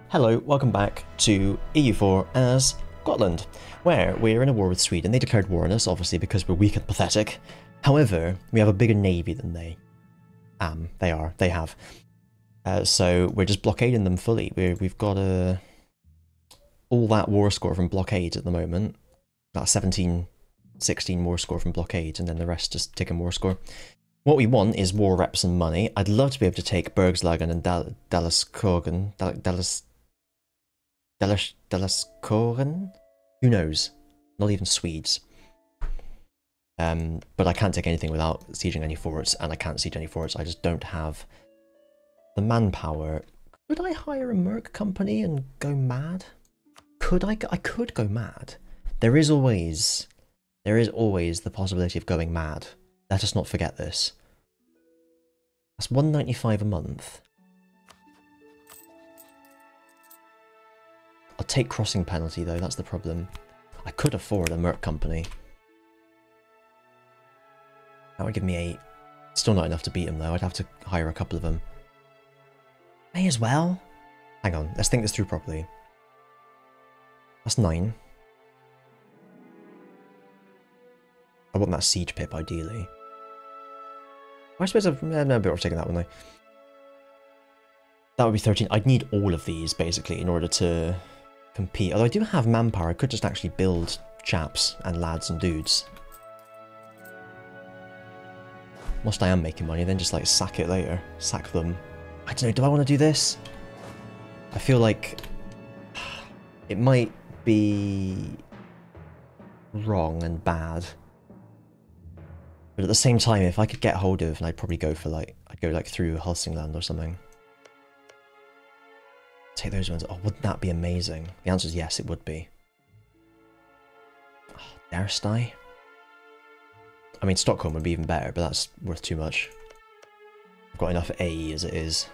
Hello, welcome back to EU4 as Gotland, where we're in a war with Sweden. They declared war on us, obviously, because we're weak and pathetic. However, we have a bigger navy than they. They have. So we're just blockading them fully. We've got all that war score from blockades at the moment. That 17, 16 war score from blockades, and then the rest just taking war score. What we want is war reps and money. I'd love to be able to take Bergslagen and Dallas-Koren? Who knows? Not even Swedes. But I can't take anything without sieging any forts, and I can't siege any forts. I just don't have the manpower. Could I hire a merc company and go mad? Could I? I could go mad. There is always the possibility of going mad. Let us not forget this. That's 195 a month. I'll take crossing penalty though, that's the problem. I could afford a merc company. That would give me 8. Still not enough to beat him though, I'd have to hire a couple of them. May as well. Hang on, let's think this through properly. That's 9. I want that siege pip ideally. I suppose I've no bit of taking that one though. That would be 13. I'd need all of these basically in order to compete. Although I do have manpower, I could just actually build chaps and lads and dudes. Whilst I am making money, then just like sack it later. Sack them. I don't know, do I want to do this? I feel like it might be wrong and bad. But at the same time, if I could get hold of, and I'd probably go for like, I'd go like through Helsingland or something. Take those ones. Oh, wouldn't that be amazing? The answer is yes, it would be. Oh, Derstye? I mean, Stockholm would be even better, but that's worth too much. I've got enough AE as it is.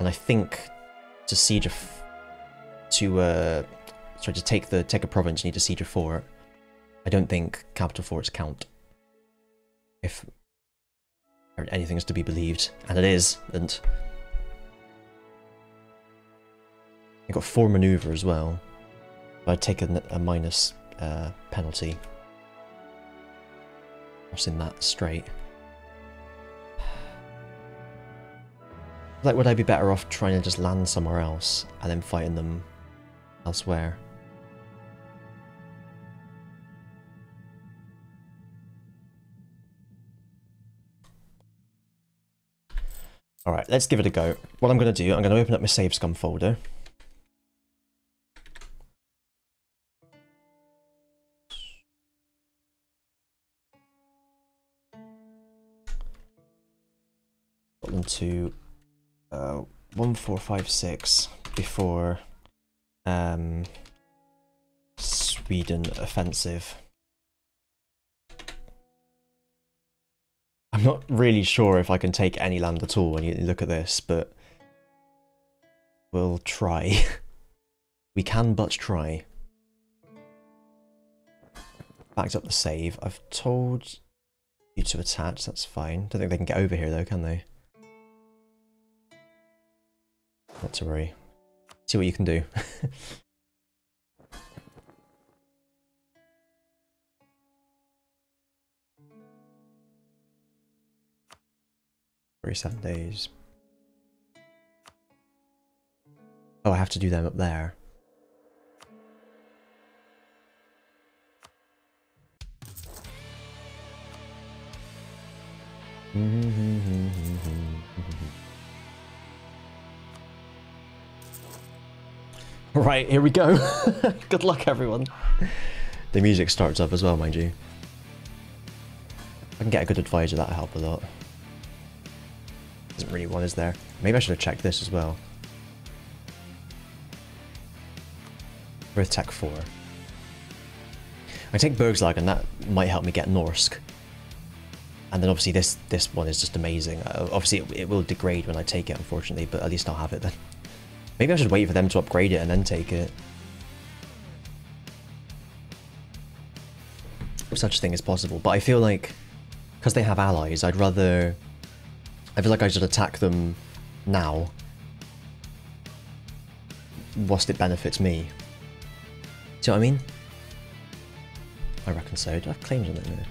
And I think to siege to take a province, you need to siege a fort. I don't think capital forts count. If anything is to be believed, and it is, and I got 4 maneuver as well. But I'd take a minus penalty. What's in that straight? Like, would I be better off trying to just land somewhere else and then fighting them elsewhere? Alright, let's give it a go. What I'm going to do, I'm going to open up my save Scum folder. Gotland to 1456 before Sweden offensive. I'm not really sure if I can take any land at all when you look at this, but we'll try. We can but try. Backed up the save. I've told you to attach, that's fine. Don't think they can get over here though, can they? Not to worry. See what you can do. 37 days. Oh, I have to do them up there. Right, here we go. Good luck, everyone. The music starts up as well, mind you. I can get a good advisor, that'll help a lot. Isn't really one, is there? Maybe I should have checked this as well. With Tech 4. I take Bergslag and that might help me get Norsk. And then obviously this one is just amazing. Obviously it will degrade when I take it, unfortunately, but at least I'll have it then. Maybe I should wait for them to upgrade it and then take it. Such a thing is possible, but I feel like because they have allies, I feel like I should attack them now whilst it benefits me. Do you know what I mean? I reckon so. Do I have claims on it now?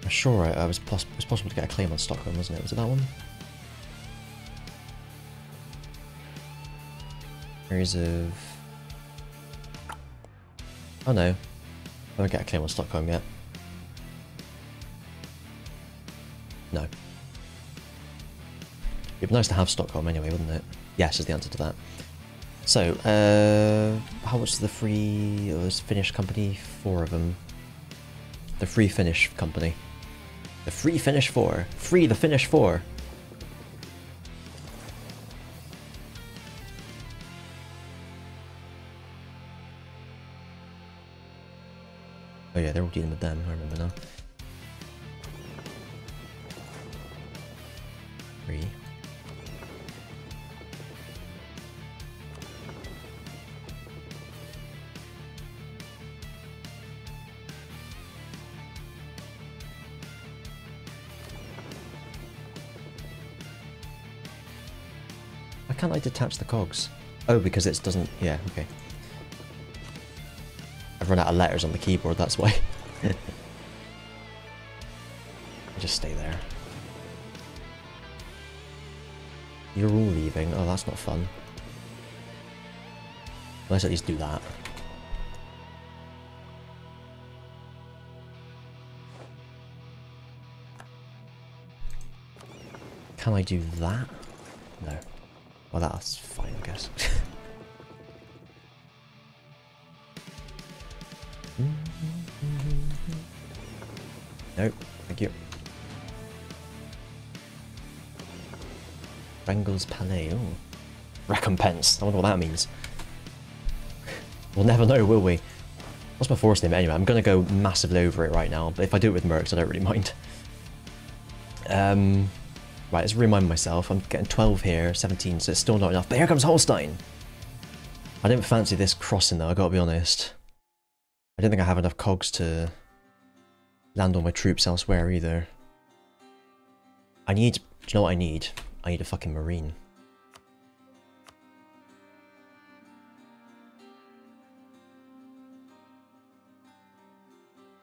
I'm sure it was possible to get a claim on Stockholm, wasn't it? Was it that one? Areas of... Oh no. I don't get a claim on Stockholm yet. No. It'd be nice to have Stockholm anyway, wouldn't it? Yes is the answer to that. So, how much is the free... Oh, there's Finnish company? 4 of them. The free Finnish company. The free Finnish 4. Free the Finnish 4. Oh yeah, they're all dealing with them, I remember now. 3. Why can't I detach the cogs? Oh, because it doesn't... Yeah, okay. I've run out of letters on the keyboard, that's why. Just stay there. You're all leaving. Oh, that's not fun. Let's at least do that. Can I do that? No. Well, that's fine, I guess. Nope, thank you. Bengal's Palais, ooh. Recompense, I wonder what that means. We'll never know, will we? What's my force name anyway? I'm gonna go massively over it right now, but if I do it with mercs, I don't really mind. Right, let's remind myself. I'm getting 12 here, 17, so it's still not enough. But here comes Holstein! I didn't fancy this crossing though, I gotta be honest. I don't think I have enough cogs to land all my troops elsewhere either. I need... Do you know what I need? I need a fucking marine.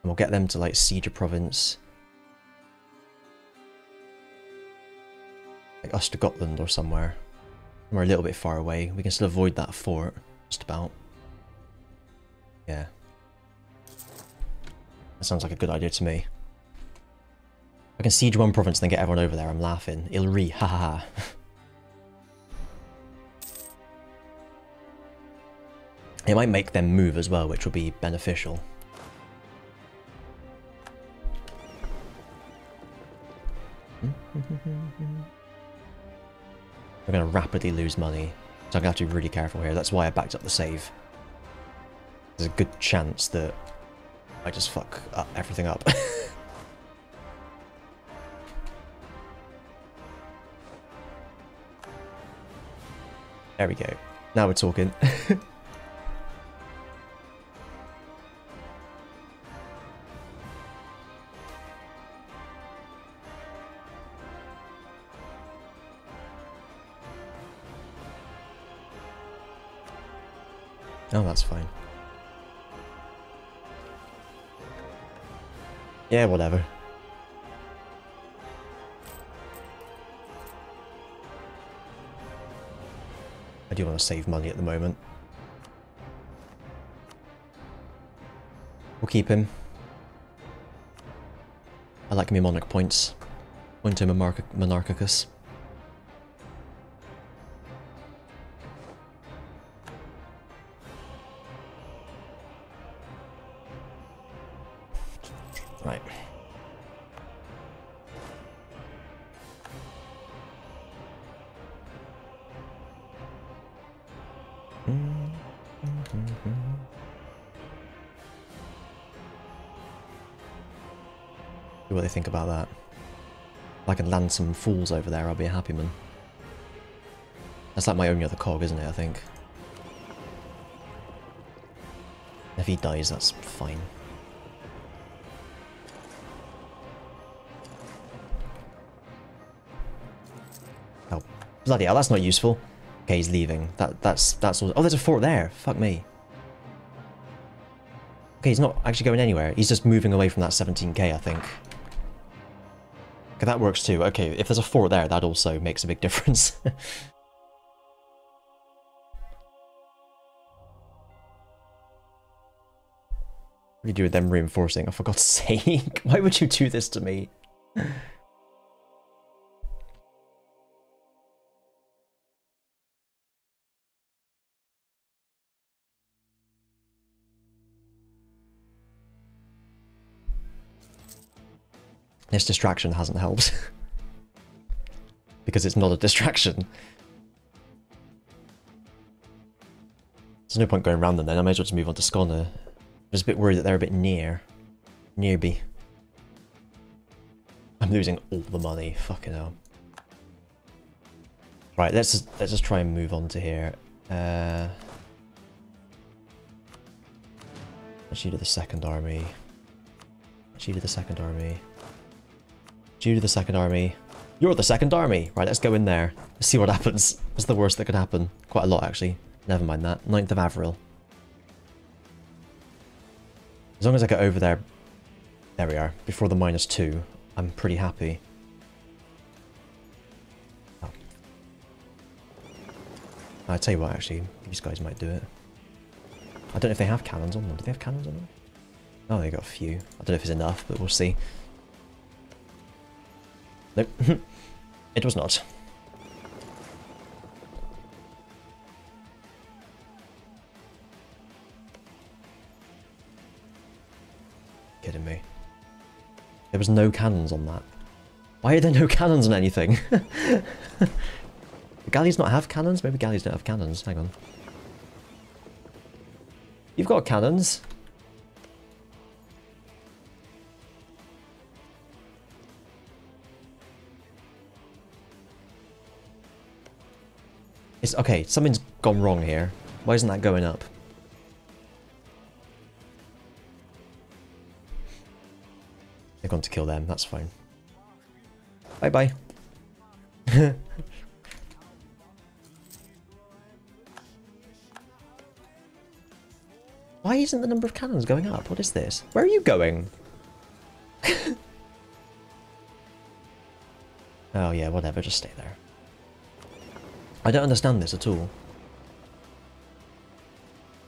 And we'll get them to like siege a province. Like us to Gotland or somewhere. We're a little bit far away. We can still avoid that fort. Just about. Yeah. That sounds like a good idea to me. I can siege one province and then get everyone over there. I'm laughing. Ilri, ha ha ha. It might make them move as well, which will be beneficial. We're going to rapidly lose money, so I'm going to have to be really careful here. That's why I backed up the save. There's a good chance that I just fuck up everything up. There we go. Now we're talking. Oh, that's fine. Yeah, whatever. I do want to save money at the moment. We'll keep him. I like me monarch points. Point him a monarchicus. Right. See what they think about that. If I can land some fools over there, I'll be a happy man. That's like my only other cog, isn't it, I think? If he dies, that's fine. Oh, Bloody hell, that's not useful. Okay, he's leaving. That's all. Oh, there's a fort there. Fuck me. Okay, he's not actually going anywhere. He's just moving away from that 17k, I think. Okay, that works too. Okay, if there's a fort there, that also makes a big difference. What do you do with them reinforcing? Oh, for God's sake. Why would you do this to me? This distraction hasn't helped. Because it's not a distraction. There's no point going around them then. I might as well just move on to Scum. I'm just a bit worried that they're a bit nearby. I'm losing all the money. Fucking hell. Right, let's just try and move on to here. Let's you to the second army. Let's you to the second army. Due to the second army. You're the second army! Right, let's go in there. Let's see what happens. What's the worst that could happen? Quite a lot, actually. Never mind that. 9th of Avril. As long as I get over there... There we are. Before the -2, I'm pretty happy. Oh. I'll tell you what, actually. These guys might do it. I don't know if they have cannons on them. Do they have cannons on them? Oh, they got a few. I don't know if it's enough, but we'll see. Nope. It was not. Kidding me. There was no cannons on that. Why are there no cannons on anything? Do galleys not have cannons? Maybe galleys don't have cannons. Hang on. You've got cannons. Okay, something's gone wrong here. Why isn't that going up? They're going to kill them, that's fine. Bye-bye. Why isn't the number of cannons going up? What is this? Where are you going? Oh yeah, whatever, just stay there. I don't understand this at all.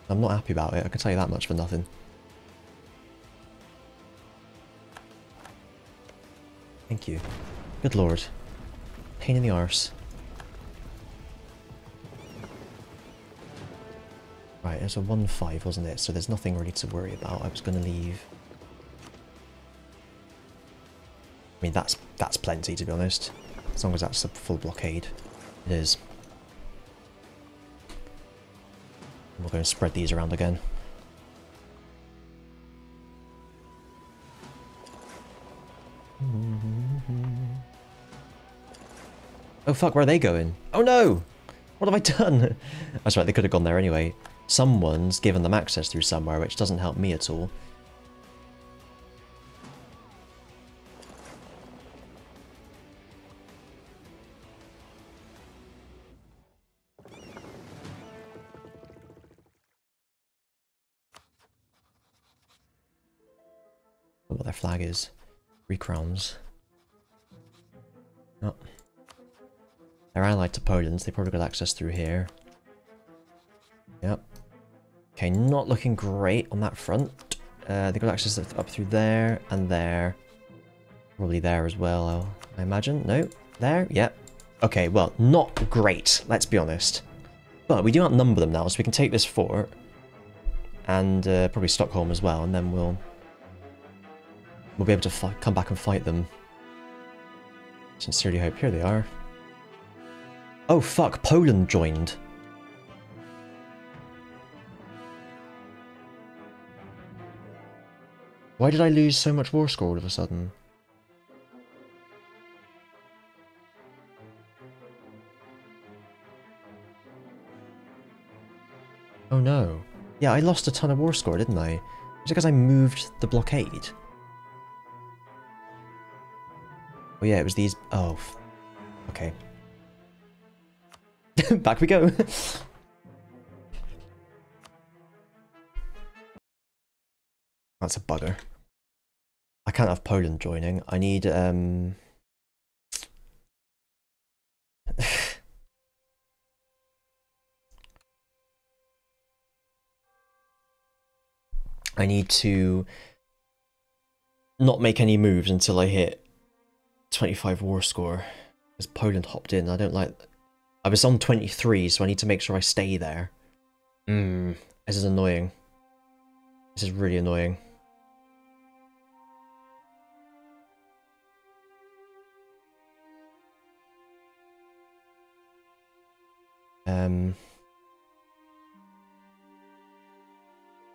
I'm not happy about it, I can tell you that much for nothing. Thank you. Good lord. Pain in the arse. Right, there's a 1-5, wasn't it? So there's nothing really to worry about. I was going to leave. I mean, that's plenty, to be honest. As long as that's a full blockade. It is. We'll go and spread these around again. Oh fuck, where are they going? Oh no! What have I done? That's right, they could have gone there anyway. Someone's given them access through somewhere, which doesn't help me at all. What their flag is. 3 crowns. Oh. They're allied to Poland, so they probably got access through here. Yep. Okay, not looking great on that front. They got access up through there and there. Probably there as well, I imagine. No? There? Yep. Okay, well, not great, let's be honest. But we do outnumber them now, so we can take this fort. And probably Stockholm as well, and then we'll be able to come back and fight them. Sincerely hope. Here they are. Oh fuck, Poland joined. Why did I lose so much war score all of a sudden? Oh no. Yeah, I lost a ton of war score, didn't I? Was it because I moved the blockade? Oh yeah, it was these... Oh. Okay. Back we go. That's a bugger. I can't have Poland joining. I need I need to not make any moves until I hit 25 war score. Because Poland hopped in. I don't like... I was on 23, so I need to make sure I stay there. This is annoying. This is really annoying.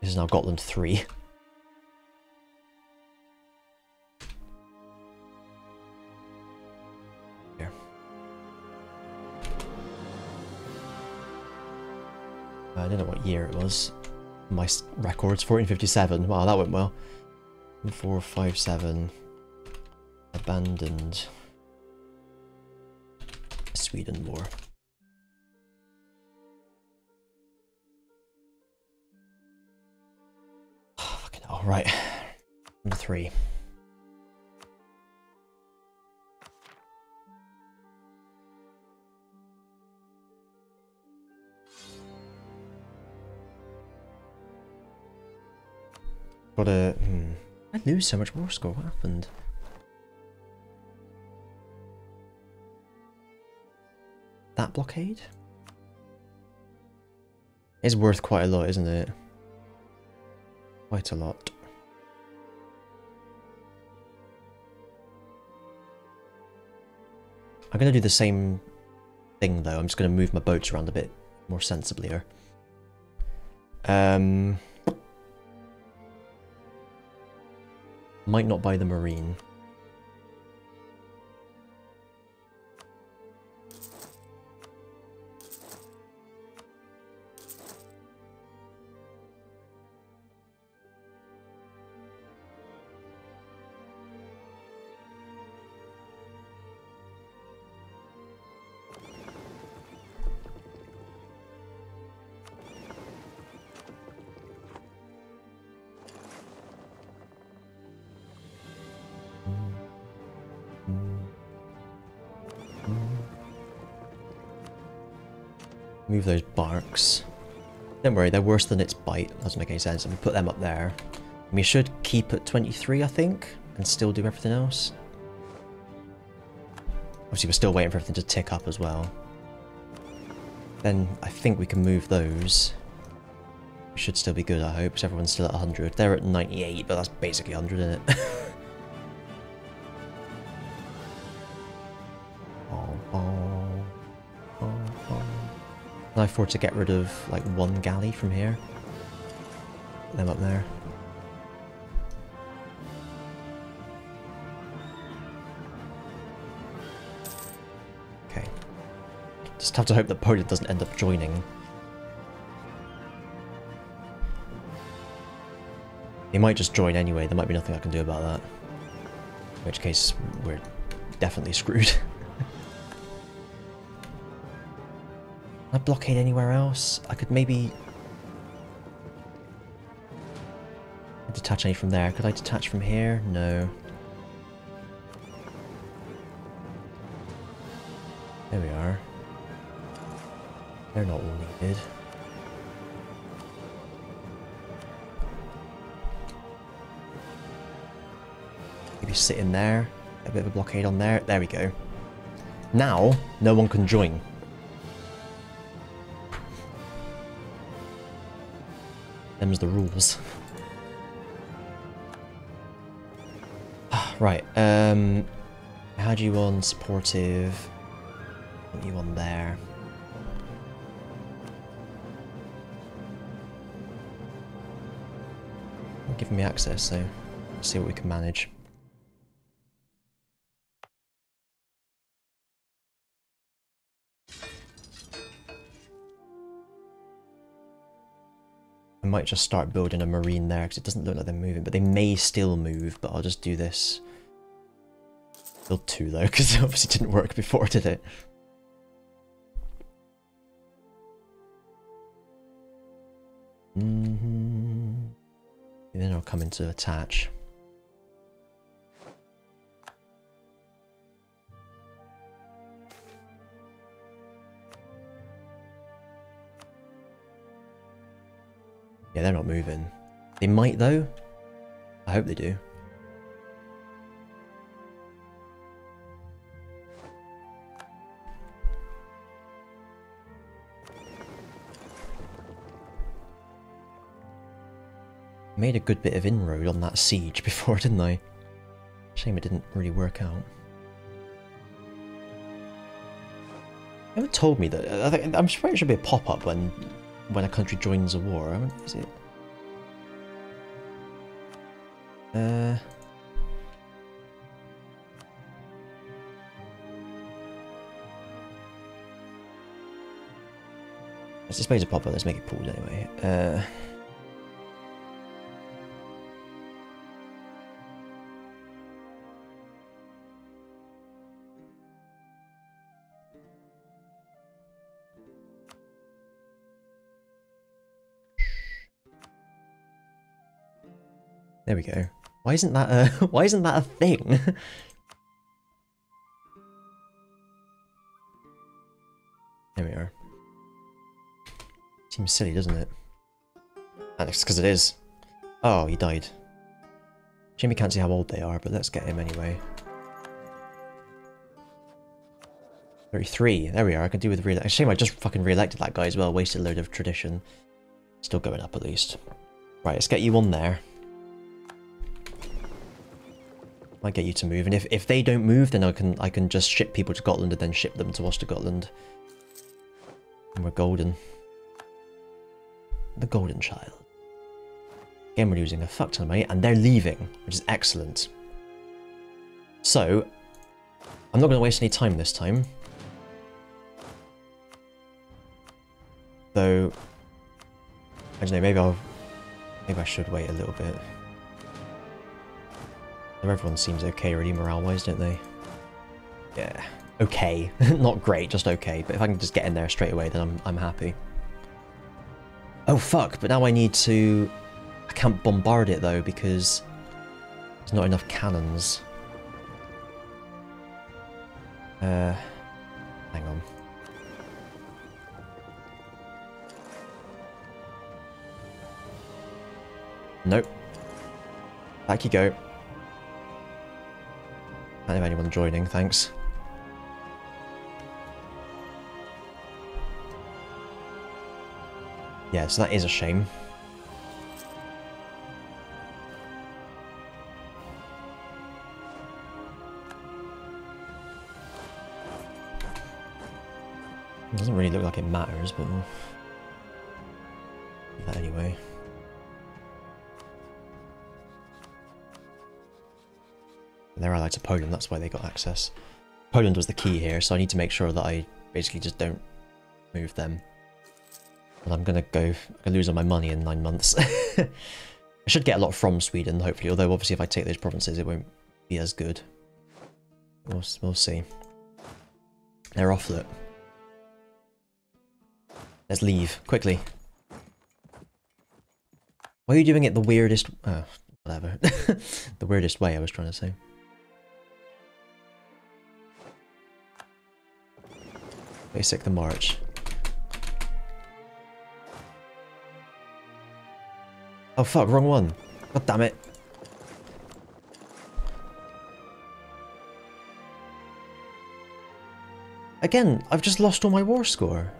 This is now Gotland 3. Here. I don't know what year it was. My records, 1457. Wow, that went well. 457. Abandoned. Sweden war. All right, number 3. Gotta. I lose so much war score. What happened? That blockade is worth quite a lot, isn't it? Quite a lot. I'm going to do the same thing though. I'm just going to move my boats around a bit more sensibly here. Might not buy the marine. Move those barks. Don't worry, they're worse than its bite. Doesn't make any sense. And we put them up there. And we should keep at 23, I think, and still do everything else. Obviously, we're still waiting for everything to tick up as well. Then I think we can move those. We should still be good, I hope, because everyone's still at 100. They're at 98, but that's basically 100, isn't it? Can I afford to get rid of, like, 1 galley from here? Put them up there. Okay. Just have to hope that Poland doesn't end up joining. They might just join anyway, there might be nothing I can do about that. In which case, we're definitely screwed. Can I blockade anywhere else? I could maybe... detach any from there. Could I detach from here? No. There we are. They're not all needed. Maybe sit in there. A bit of a blockade on there. There we go. Now, no one can join. Them's the rules. Right, I had you on supportive. Put you on there. Not giving me access, so let's see what we can manage. I might just start building a marine there because it doesn't look like they're moving, but they may still move, but I'll just do this. Build 2 though, because it obviously didn't work before, did it? And then I'll come in to attach. Yeah, they're not moving. They might though. I hope they do. Made a good bit of inroad on that siege before, didn't I? Shame it didn't really work out. They haven't told me that. I'm sure it should be a pop-up when a country joins a war. Is it? Let's display a pop-up. Let's make it pooled anyway. There we go. Why isn't that a thing? There we are. Seems silly, doesn't it? That's because it is. Oh, he died. Shame we can't see how old they are, but let's get him anyway. 33. There we are. I can do with re-elect. Shame I just fucking re-elected that guy as well. Wasted a load of tradition. Still going up at least. Right, let's get you on there. Might get you to move, and if they don't move, then I can just ship people to Gotland and then ship them to Gotland. And we're golden. The golden child. Again, we're losing a fuck ton of money, and they're leaving, which is excellent. So, I'm not going to waste any time this time. Though, I don't know, maybe I should wait a little bit. Everyone seems okay really morale-wise, don't they? Yeah. Okay. Not great, just okay. But if I can just get in there straight away, then I'm happy. Oh fuck, but now I need to... I can't bombard it though, because there's not enough cannons. Hang on. Nope. Back you go. I don't have anyone joining, thanks. Yeah, so that is a shame. It doesn't really look like it matters, but we'll do that anyway. They're allied to Poland, that's why they got access. Poland was the key here, so I need to make sure that I basically just don't move them. And I'm gonna lose all my money in 9 months. I should get a lot from Sweden, hopefully, although obviously if I take those provinces it won't be as good. We'll see. They're off it. Let's leave, quickly. Why are you doing it the weirdest... oh, whatever. The weirdest way, I was trying to say. Basic the march. Oh fuck, wrong one. God damn it. Again, I've just lost all my war score.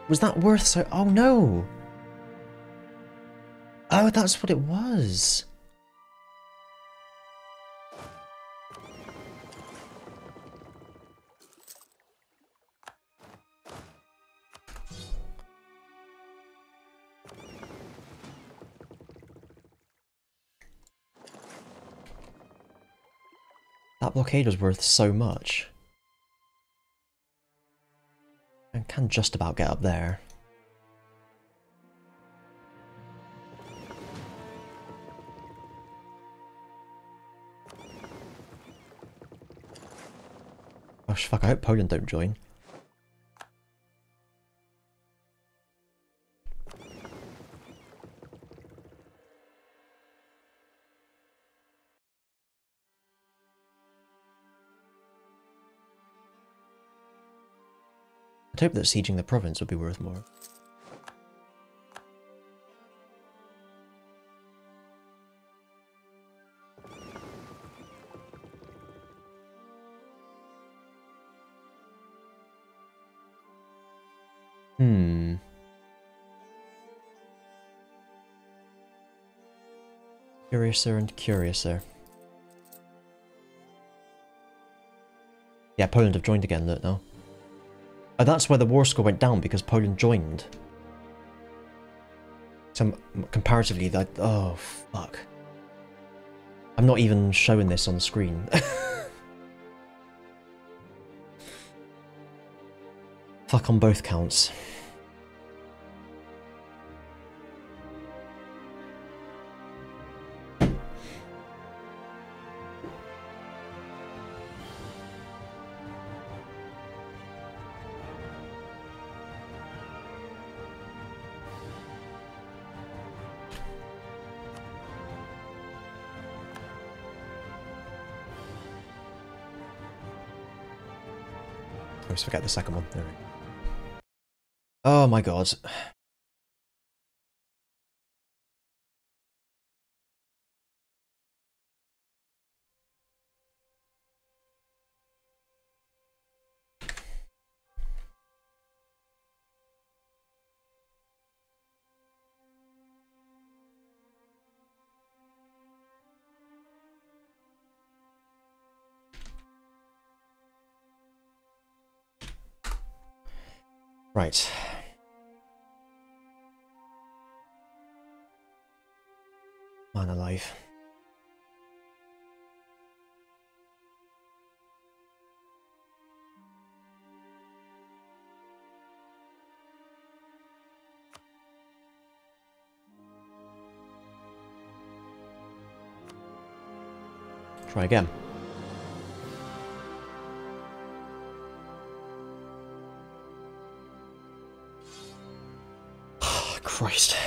Was that worth so... oh no! Oh, that's what it was. That blockade was worth so much. I can just about get up there. Gosh, fuck, I hope Poland don't join. I'd hope that sieging the province would be worth more. Curiouser and curiouser. Yeah, Poland have joined again, look now. Oh, that's why the war score went down, because Poland joined. So comparatively, that... Oh, fuck. I'm not even showing this on the screen. Fuck on both counts. I always forget the second one. There we go. Oh my god. Right. Man alive. Try again. Christ.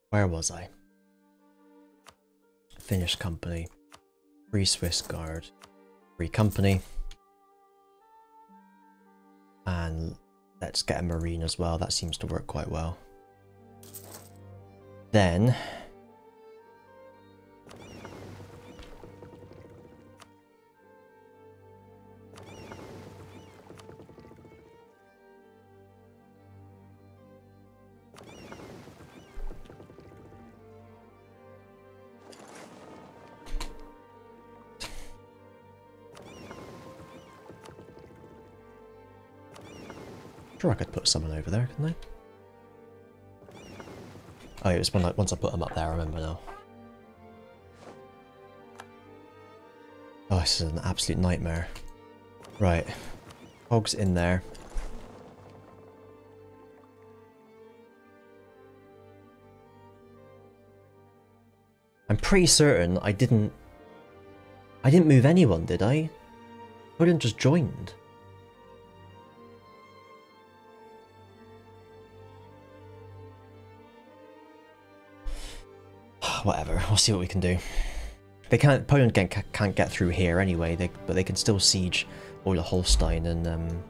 Where was I? Finnish company. Free Swiss Guard. Free company. And let's get a marine as well. That seems to work quite well. Then... sure I could put someone over there, couldn't I? Oh, it was once I put them up there, I remember now. Oh, this is an absolute nightmare. Right. Hogs in there. I'm pretty certain I didn't move anyone, did I? Poland just joined. Whatever, we'll see what we can do. They can't. Poland can't get through here anyway. But they can still siege Euler Holstein and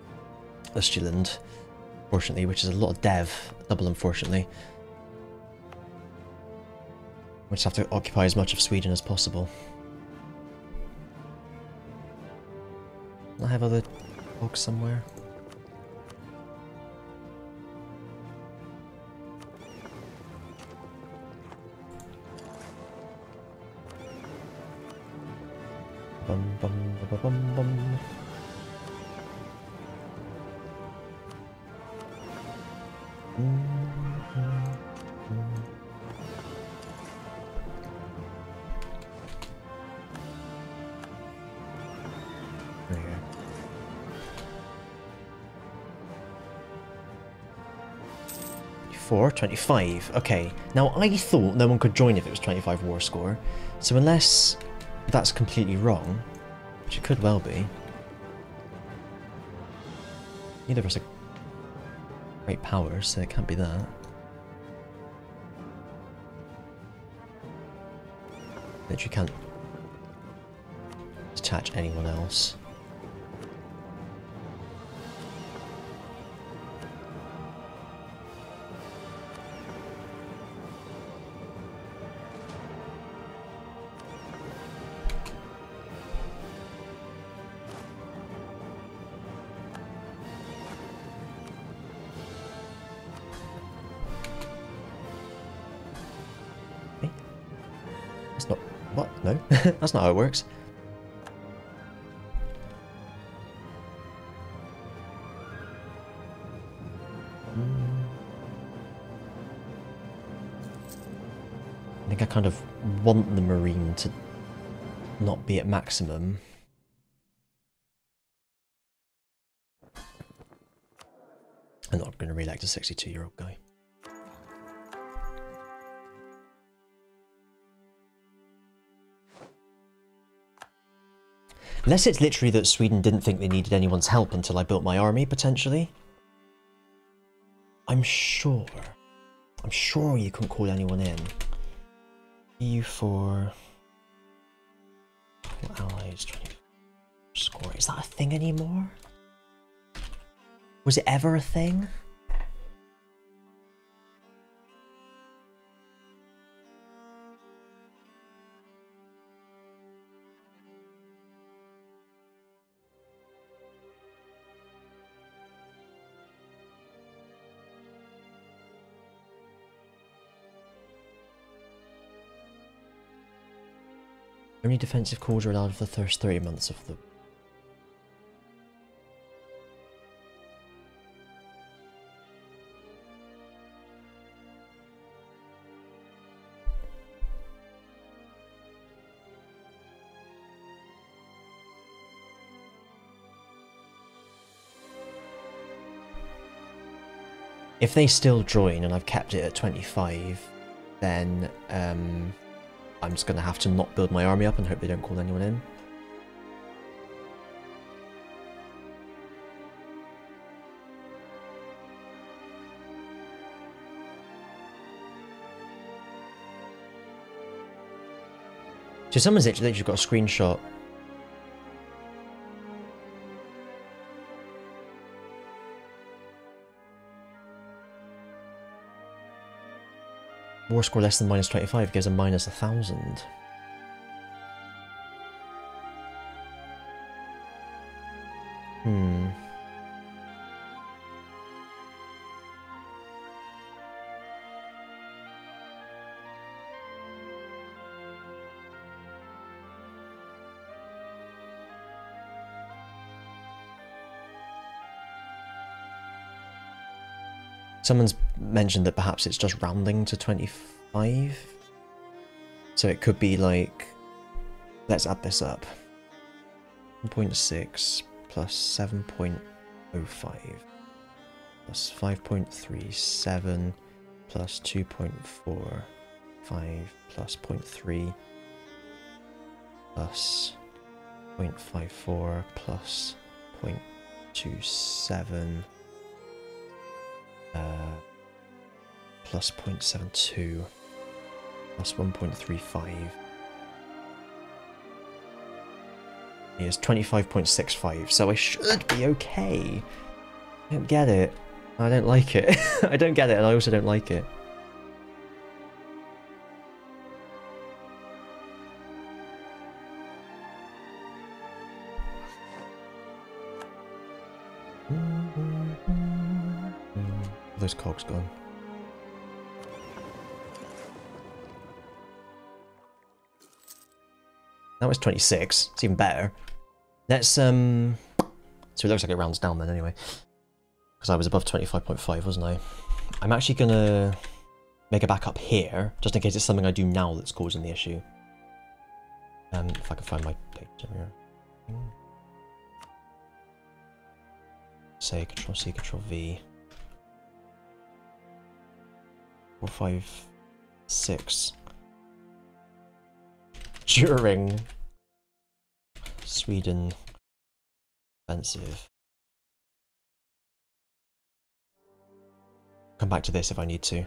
Österland, fortunately, which is a lot of dev. Double, unfortunately. We just have to occupy as much of Sweden as possible. I have other hogs somewhere. Bum bum bum bum bum. There you go. Four, 25. Okay. Now I thought no one could join if it was 25 war score. So unless that's completely wrong, which it could well be. Neither of us are great powers, so it can't be that. Literally can't detach anyone else. That's not... What? No? That's not how it works. I think I kind of want the Marine to not be at maximum. I'm not going to re-elect a 62-year-old guy. Unless it's literally that Sweden didn't think they needed anyone's help until I built my army, potentially. I'm sure you couldn't call anyone in. EU4... Allies, 20 score. Is that a thing anymore? Was it ever a thing? Only defensive calls are allowed for the first 30 months of the... If they still join and I've kept it at 25, then I'm just going to have to not build my army up and hope they don't call anyone in. So someone's literally got a screenshot. War score less than -25 gives a -1000. Someone's mentioned that perhaps it's just rounding to 25. So it could be like... Let's add this up. 1.6 plus 7.05 plus 5.37 plus 2.45 plus 0.3 plus 0.54 plus 0.27 plus 0.72 plus 1.35 is 25.65, so I should be okay. I don't get it. I don't like it. I don't get it, and I also don't like it. Those cogs gone. That was 26. It's even better. Let's so it looks like it rounds down then anyway. Because I was above 25.5, wasn't I? I'm actually gonna make a backup here, just in case it's something I do now that's causing the issue. If I can find my data here. Say Control C, Control V. 4, 5, 6. During Sweden offensive. Come back to this if I need to.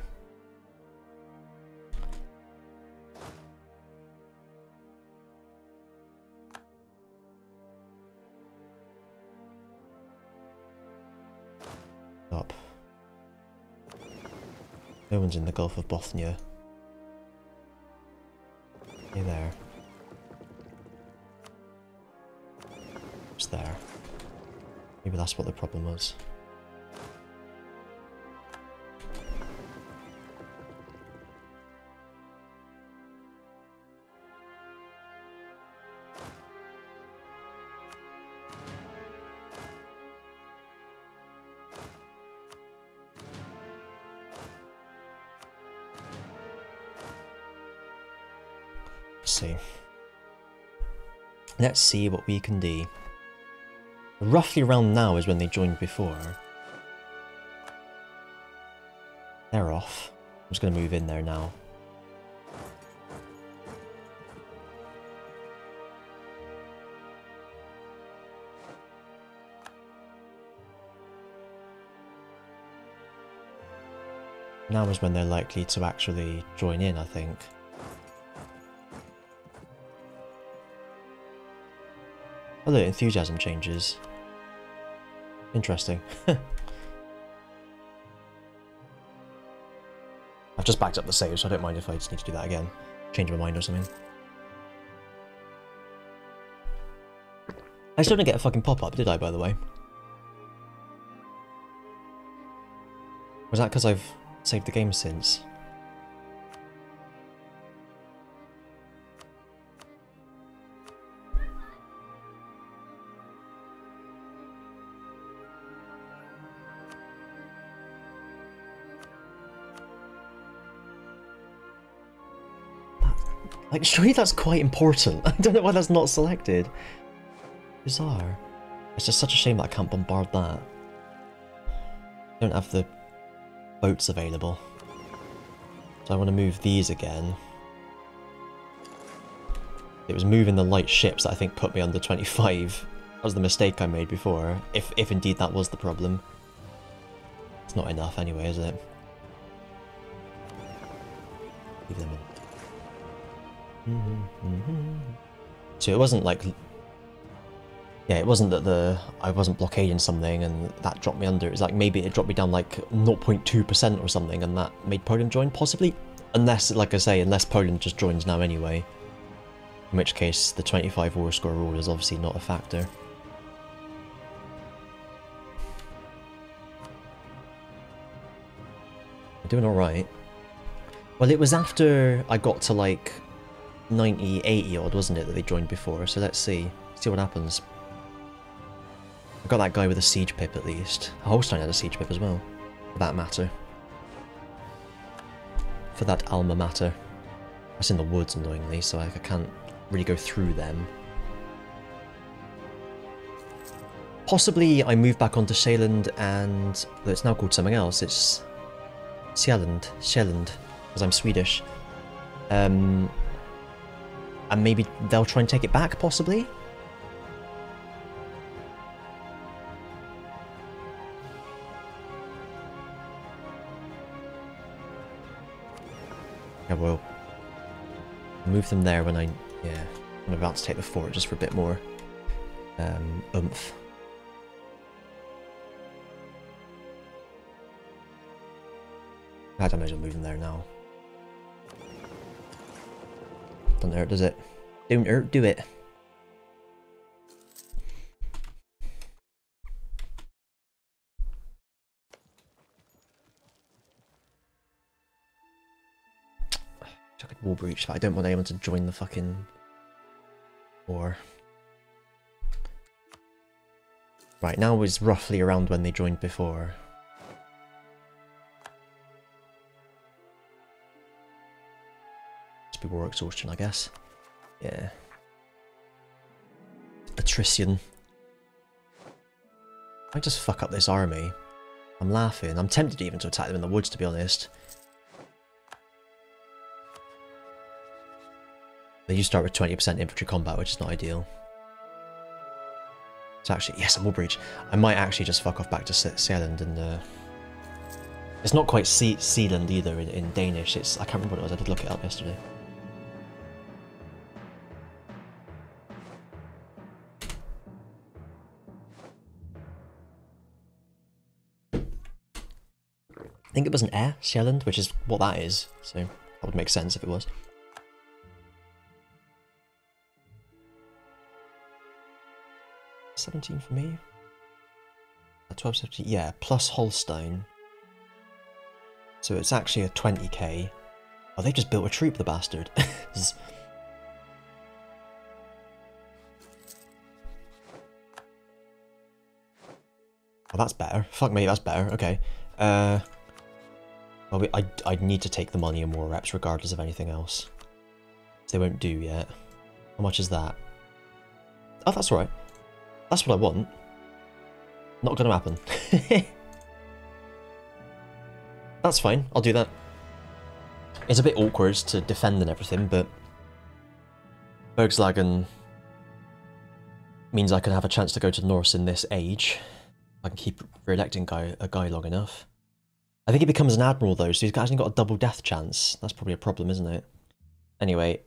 No one's in the Gulf of Bothnia. Hey there. It's there. Maybe that's what the problem was. Let's see what we can do. Roughly around now is when they joined before. They're off. I'm just going to move in there now. Now is when they're likely to actually join in, I think. Oh look, enthusiasm changes. Interesting. I've just backed up the save, so I don't mind if I just need to do that again. Change my mind or something. I still didn't get a fucking pop-up, did I, by the way? Was that because I've saved the game since? Like, surely that's quite important. I don't know why that's not selected. Bizarre. It's just such a shame that I can't bombard that. I don't have the boats available. So I want to move these again. It was moving the light ships that I think put me under 25. That was the mistake I made before, if indeed that was the problem. It's not enough anyway, is it? Leave them in. So it wasn't like... Yeah, it wasn't that I wasn't blockading something and that dropped me under. It was like maybe it dropped me down like 0.2% or something and that made Poland join, possibly? Unless, like I say, unless Poland just joins now anyway. In which case, the 25 war score rule is obviously not a factor. We're doing alright. Well, it was after I got to like 90, 80 odd, wasn't it, that they joined before, so let's see what happens. I got that guy with a siege pip at least. Holstein had a siege pip as well, for that matter. For that alma mater. That's in the woods, annoyingly, so I can't really go through them. Possibly I move back onto Sjælland and... Well, it's now called something else, it's... Sjælland, because I'm Swedish. And maybe they'll try and take it back, possibly? Yeah, well, move them there when I'm about to take the fort just for a bit more oomph. I don't know, I'll move them there now. Don't hurt, does it? Don't hurt, do it. I could wall breach, but I don't want anyone to join the fucking war. Right, now is roughly around when they joined before. Must be war exhaustion, I guess. Yeah. Attrition. I just fuck up this army. I'm laughing. I'm tempted even to attack them in the woods, to be honest. They do start with 20% infantry combat, which is not ideal. It's actually... Yes, a wall breach. I might actually just fuck off back to Sjælland and... It's not quite Sealand either in Danish. It's... I can't remember what it was. I did look it up yesterday. think it was an air Shelland, which is what that is, so that would make sense if it was. $17 for me. 12.70, yeah, plus Holstein. So it's actually a 20k. Oh, they just built a troop, the bastard. Oh, that's better. Fuck me, that's better. Okay. Well, I'd need to take the money and more reps regardless of anything else. They won't do yet. How much is that? Oh, that's alright. That's what I want. Not gonna happen. That's fine, I'll do that. It's a bit awkward to defend and everything, but Bergslagen means I can have a chance to go to Norse in this age. I can keep re-electing a guy long enough. I think he becomes an admiral though, so he's actually got a double death chance. That's probably a problem, isn't it? Anyway,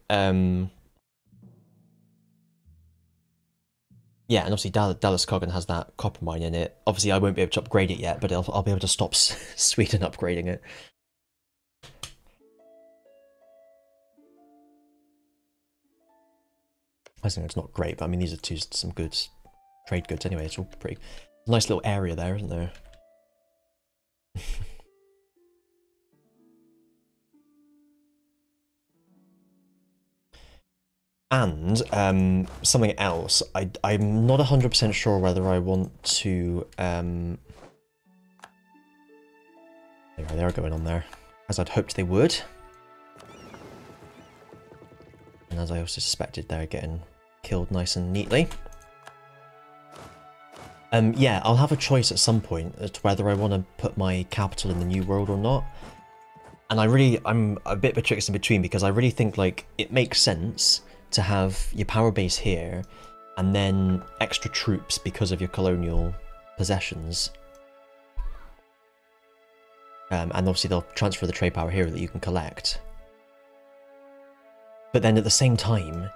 yeah, and obviously Dallas Coggan has that copper mine in it. Obviously I won't be able to upgrade it yet, but I'll be able to stop Sweden upgrading it. I think it's not great, but I mean these are some good trade goods anyway. It's all pretty nice little area there, isn't there? And something else, I'm not 100% sure whether I want to they are going on there, as I'd hoped they would. And as I also suspected, they're getting killed nice and neatly. Yeah, I'll have a choice at some point as to whether I want to put my capital in the New World or not. And I'm a bit betwixt in between, because I really think like it makes sense to have your power base here and then extra troops because of your colonial possessions. And obviously they'll transfer the trade power here that you can collect. But then at the same time,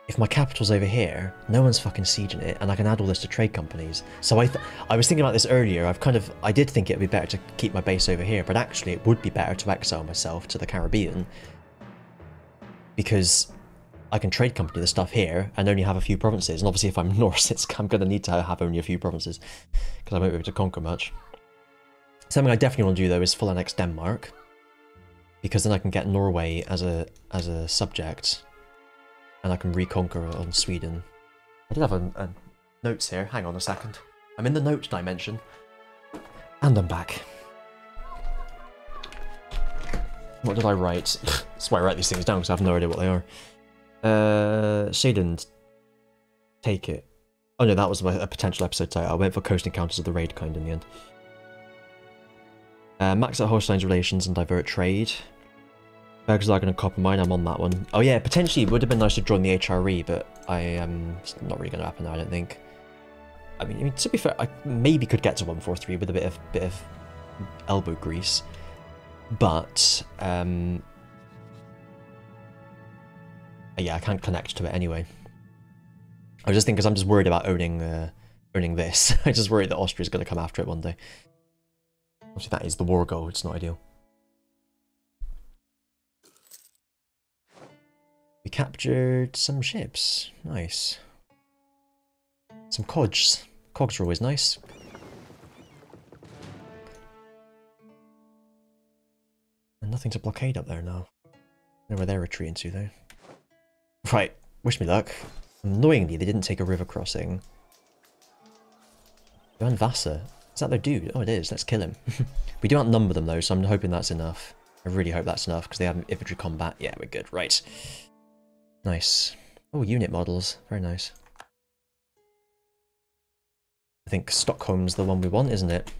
if my capital's over here, no one's fucking sieging it, and I can add all this to trade companies. So I was thinking about this earlier. I did think it would be better to keep my base over here, but actually it would be better to exile myself to the Caribbean, because I can trade company the stuff here and only have a few provinces. And obviously if I'm Norse, I'm going to need to have only a few provinces, because I won't be able to conquer much. Something I definitely want to do though is full annex Denmark, because then I can get Norway as a subject, and I can reconquer on Sweden. I did have a notes here. Hang on a second. I'm in the notes dimension, and I'm back. What did I write? That's why I write these things down, because I have no idea what they are. Sweden, take it. Oh no, that was a potential episode title. I went for Coast Encounters of the Raid kind in the end. Max out Holstein's relations and divert trade. Bergslagen and Copper Mine, I'm on that one. Oh yeah, potentially it would have been nice to join the HRE, but it's not really going to happen now, I don't think. I mean, to be fair, I maybe could get to 143 with a bit of elbow grease, but yeah, I can't connect to it anyway. I was just thinking, because I'm just worried about owning this. I'm just worried that Austria's going to come after it one day. Obviously, that is the war goal. It's not ideal. We captured some ships. Nice. Some cogs. Cogs are always nice. And nothing to blockade up there now. I don't know where they're retreating to, though. Right. Wish me luck. Annoyingly, they didn't take a river crossing. Johan Vasa. Is that their dude? Oh, it is. Let's kill him. We do outnumber them, though, so I'm hoping that's enough. I really hope that's enough, because they have infantry combat. Yeah, we're good. Right. Nice. Oh, unit models. Very nice. I think Stockholm's the one we want, isn't it?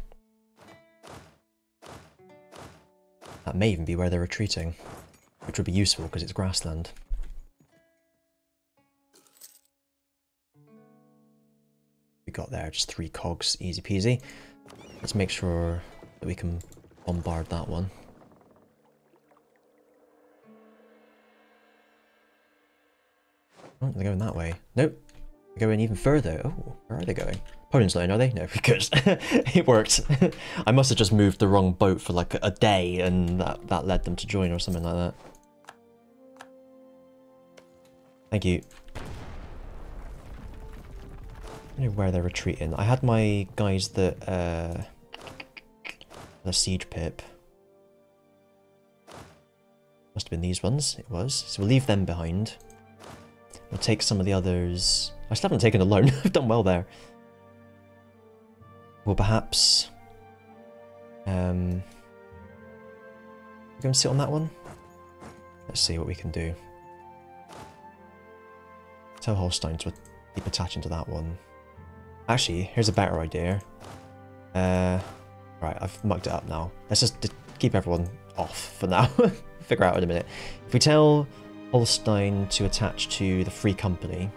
That may even be where they're retreating, which would be useful, because it's grassland. We got there, just 3 cogs, easy peasy. Let's make sure that we can bombard that one. Oh, they're going that way. Nope. They're going even further. Oh, where are they going? Poland's not in, are they? No, because it worked. I must have just moved the wrong boat for like a day and that led them to join or something like that. Thank you. I don't know where they're retreating. I had my guys that, the siege pip. Must have been these ones. It was. So we'll leave them behind. We'll take some of the others. I still haven't taken a loan. I've done well there. We'll perhaps go and sit on that one. Let's see what we can do. Tell Holstein to keep attaching to that one. Actually, here's a better idea. Right, I've mucked it up now. Let's just keep everyone off for now. Figure out in a minute. If we tell Holstein to attach to the Free Company,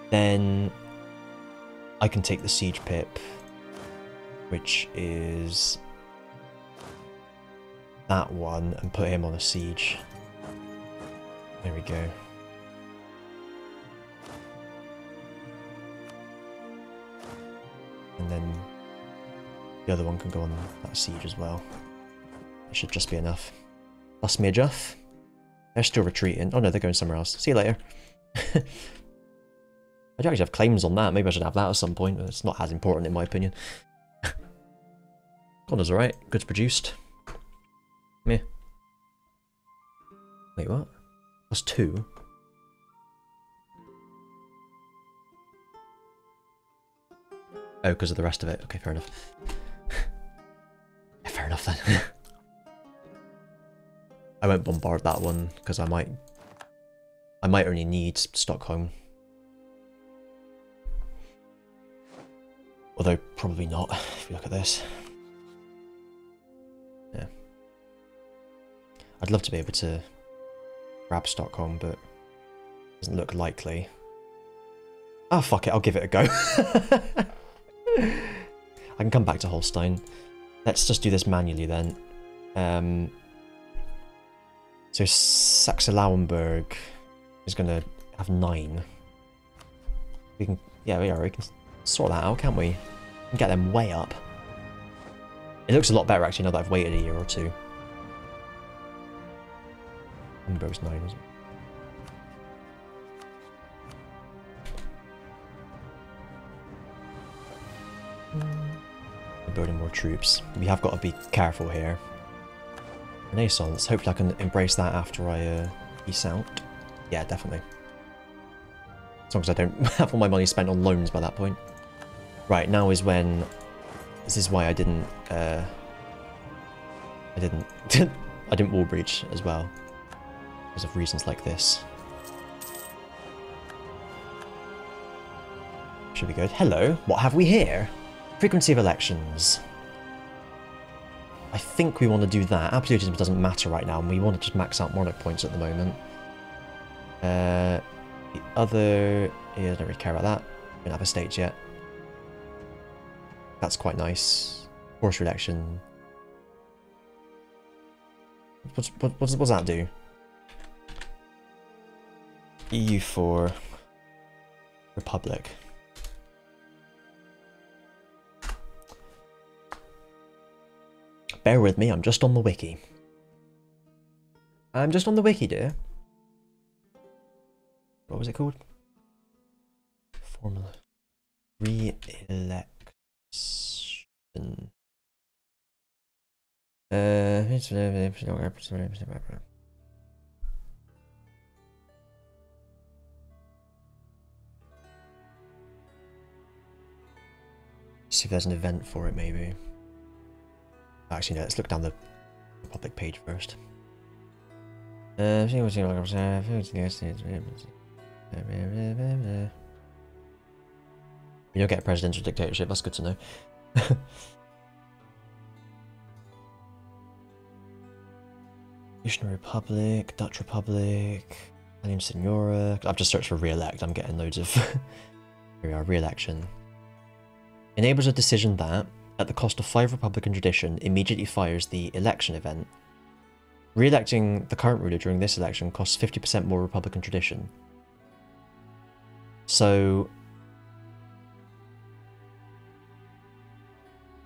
then I can take the siege pip, which is that one, and put him on a siege. There we go. And then the other one can go on that siege as well. It should just be enough. Bust me a juff. They're still retreating. Oh no, they're going somewhere else. See you later. I do actually have claims on that. Maybe I should have that at some point, but it's not as important in my opinion. Gotland's alright. Goods produced. Meh. Wait, what? That's 2. Oh, because of the rest of it. Okay, fair enough. Yeah, fair enough then. I won't bombard that one because I might only need Stockholm. Although probably not if you look at this. Yeah. I'd love to be able to grab Stockholm, but it doesn't look likely. Oh fuck it, I'll give it a go. I can come back to Holstein. Let's just do this manually then. So Saxe-Lauenburg is going to have 9. We can, yeah, we can sort that out, can't we? We can get them way up. It looks a lot better actually now that I've waited a year or two. Lauenburg's 9, isn't it? We're building more troops. We have got to be careful here. Renaissance. Hopefully I can embrace that after I peace out. Yeah, definitely. As long as I don't have all my money spent on loans by that point. Right, now is when... This is why I didn't wall breach as well. Because of reasons like this. Should be good. Hello, what have we here? Frequency of elections. I think we want to do that. Absolutism doesn't matter right now, and we want to just max out monarch points at the moment. The other... Yeah, I don't really care about that. We don't have estates yet. That's quite nice. Force reduction. What does that do? EU4. Republic. Bear with me, I'm just on the wiki. I'm just on the wiki, dear. What was it called? Formula. Re-election. See if there's an event for it, maybe. Actually, no, let's look down the public page first. You don't get a presidential dictatorship, that's good to know. Missionary Republic, Dutch Republic, Italian Signora. I've just searched for re-elect, I'm getting loads of... Here we are, re-election. Enables a decision that, at the cost of 5 Republican tradition, immediately fires the election event. Re-electing the current ruler during this election costs 50% more Republican tradition. So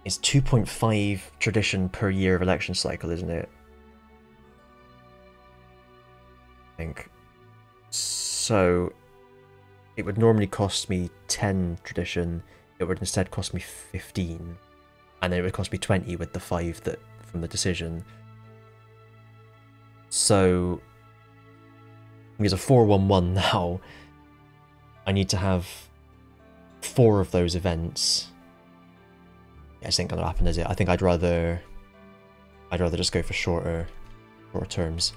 it's 2.5 tradition per year of election cycle, isn't it? I think. So it would normally cost me 10 tradition. It would instead cost me 15. And then it would cost me 20 with the 5 that from the decision. So there's a 411 now. I need to have 4 of those events. Yeah, this ain't gonna happen, is it? I think I'd rather just go for shorter terms.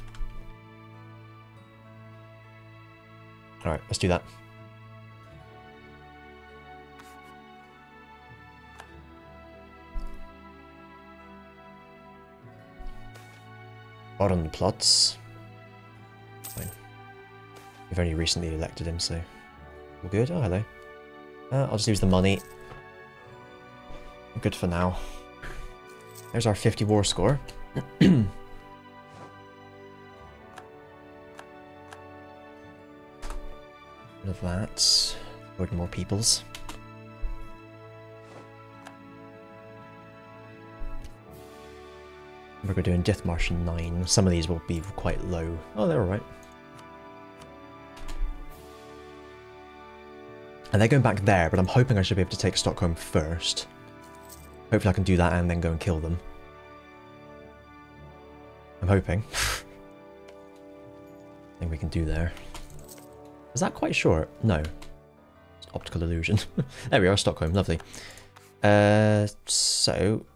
Alright, let's do that. On plots. Fine. We've only recently elected him, so we're good. Oh, hello. I'll just use the money. Good for now. There's our 50 war score. Rid of that. Load more peoples. We're doing Dithmarsh 9. Some of these will be quite low. Oh, they're alright. And they're going back there, but I'm hoping I should be able to take Stockholm first. Hopefully I can do that and then go and kill them. I'm hoping. I think we can do there. Is that quite short? No. It's optical illusion. There we are, Stockholm. Lovely. So...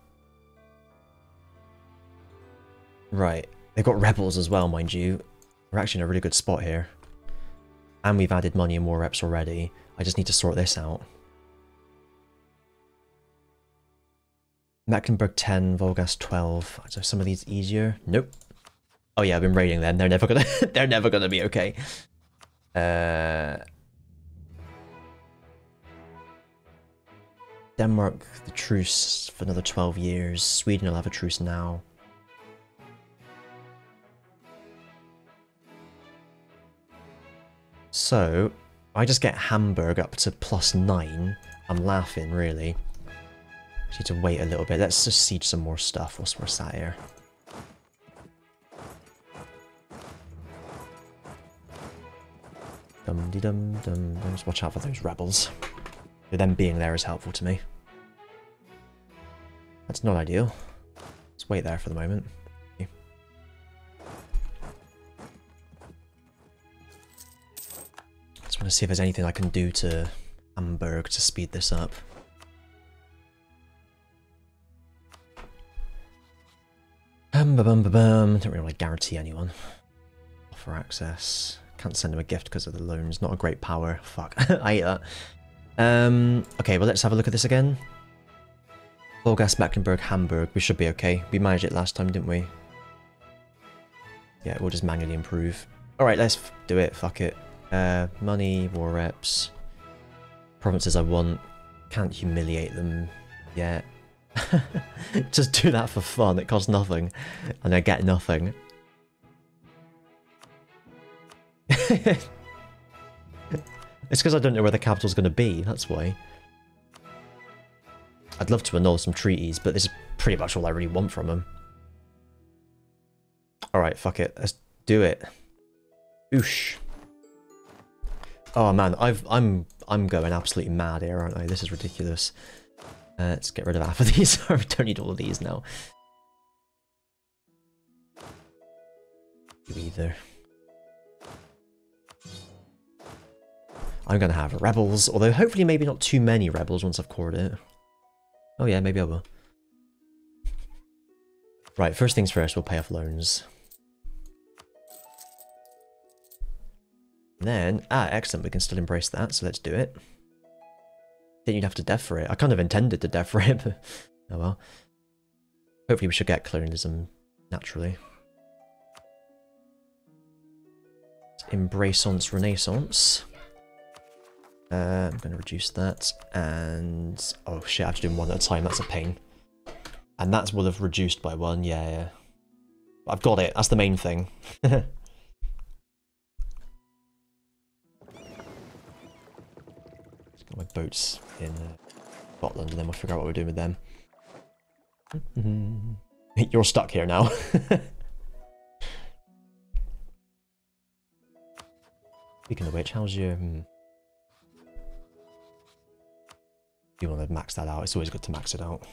Right. They've got rebels as well, mind you. We're actually in a really good spot here. And we've added money and war reps already. I just need to sort this out. Mecklenburg 10, Volgas 12. So some of these easier? Nope. Oh yeah, I've been raiding them. They're never gonna they're never gonna be okay. Denmark, the truce for another 12 years. Sweden will have a truce now. So, I just get Hamburg up to +9. I'm laughing, really. Just need to wait a little bit. Let's just siege some more stuff whilst we're sat here. Dum-de-dum-dum. Just watch out for those rebels. Them being there is helpful to me. That's not ideal. Let's wait there for the moment. Just want to see if there's anything I can do to Hamburg to speed this up. Don't really want to guarantee anyone. Offer access. Can't send him a gift because of the loans. Not a great power. Fuck. I hate that. Okay, well let's have a look at this again. Volgas, Mecklenburg, Hamburg. We should be okay. We managed it last time, didn't we? Yeah, we'll just manually improve. Alright, let's do it. Fuck it. Money, war reps. Provinces I want. Can't humiliate them yet. Just do that for fun. It costs nothing. And I get nothing. It's because I don't know where the capital's going to be, that's why. I'd love to annul some treaties, but this is pretty much all I really want from them. Alright, fuck it. Let's do it. Oosh. Oh man, I'm going absolutely mad here, aren't I? This is ridiculous. Let's get rid of half of these. I don't need all of these now. You either. I'm going to have rebels, although hopefully maybe not too many rebels once I've cored it. Oh yeah, maybe I will. Right, first things first, we'll pay off loans. And then, excellent, we can still embrace that, so let's do it. Didn't you have to dev for it? I kind of intended to dev for it, but oh well. Hopefully we should get colonialism naturally. Embraçance Renaissance. I'm going to reduce that, and... oh shit, I have to do them one at a time, that's a pain. And that will have reduced by 1, yeah. I've got it, that's the main thing. Got my boats in Gotland, and then we'll figure out what we're doing with them. You're stuck here now. Speaking of which, how's your... You want to max that out? It's always good to max it out.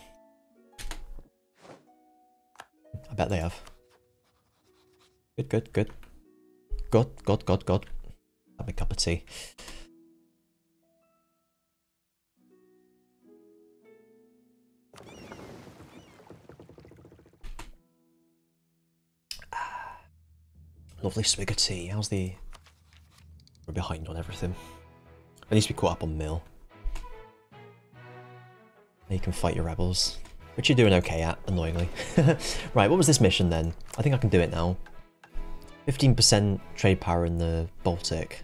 I bet they have. Good, good, good. God. Have a cup of tea. Lovely swig of tea. How's the... We're behind on everything. At least we caught up on mill. Now you can fight your rebels. Which you're doing okay at, annoyingly. Right, what was this mission then? I think I can do it now. 15% trade power in the Baltic.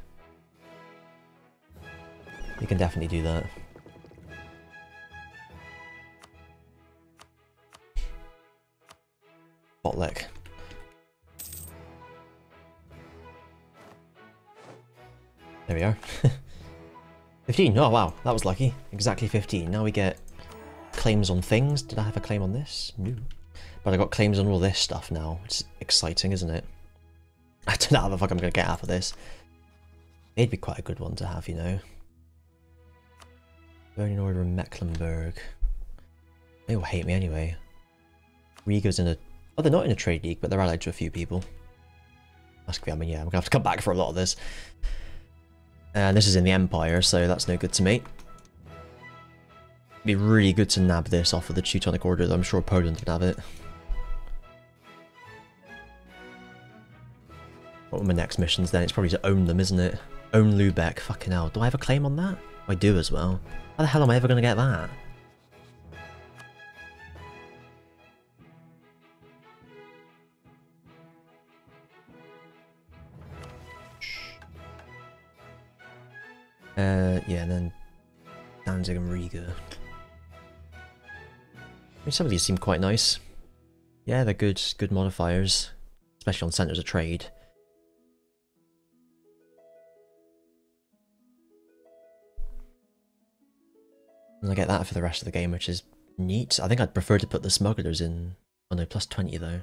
You can definitely do that. Bottleck. There we are. 15. Oh wow, that was lucky. Exactly 15. Now we get claims on things. Did I have a claim on this? No. But I got claims on all this stuff now. It's exciting, isn't it? I don't know how the fuck I'm going to get out of this. It'd be quite a good one to have, you know. Burning Order in Mecklenburg. They will hate me anyway. Riga's in a... Oh, they're not in a trade league, but they're allied to a few people. That's gonna be, I mean, yeah, I'm going to have to come back for a lot of this. And this is in the Empire, so that's no good to me. It'd be really good to nab this off of the Teutonic Order, though I'm sure Poland would have it. What were my next missions then? It's probably to own them, isn't it? Own Lubeck. Fucking hell. Do I have a claim on that? I do as well. How the hell am I ever going to get that? Yeah, and then Danzig and Riga. I mean, some of these seem quite nice. Yeah, they're good modifiers, especially on centres of trade. And I get that for the rest of the game, which is neat. I think I'd prefer to put the smugglers in. Oh no, plus 20 though.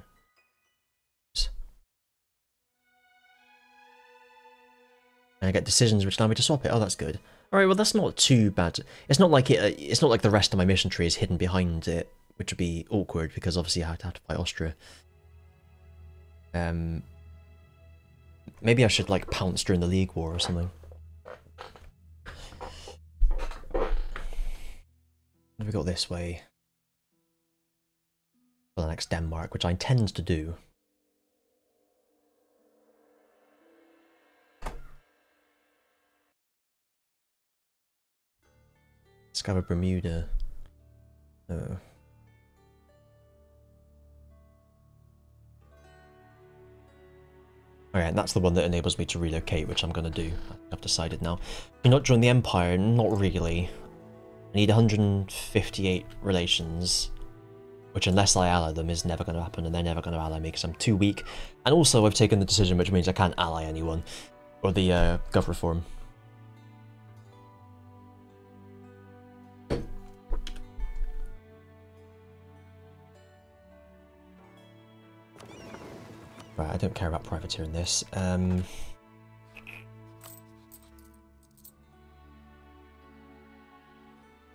And I get decisions which allow me to swap it. Oh, that's good. Alright, well that's not too bad. It's not like it's not like the rest of my mission tree is hidden behind it, which would be awkward because obviously I have to fight Austria. Maybe I should like pounce during the League War or something. What have we got this way? For the next Denmark, which I intend to do. Discover Bermuda. Oh. Alright, that's the one that enables me to relocate, which I'm going to do. I've decided now. Do not join the Empire? Not really. I need 158 relations, which unless I ally them is never going to happen, and they're never going to ally me because I'm too weak. And also I've taken the decision, which means I can't ally anyone. Or the gov reform. Right, I don't care about privateering this.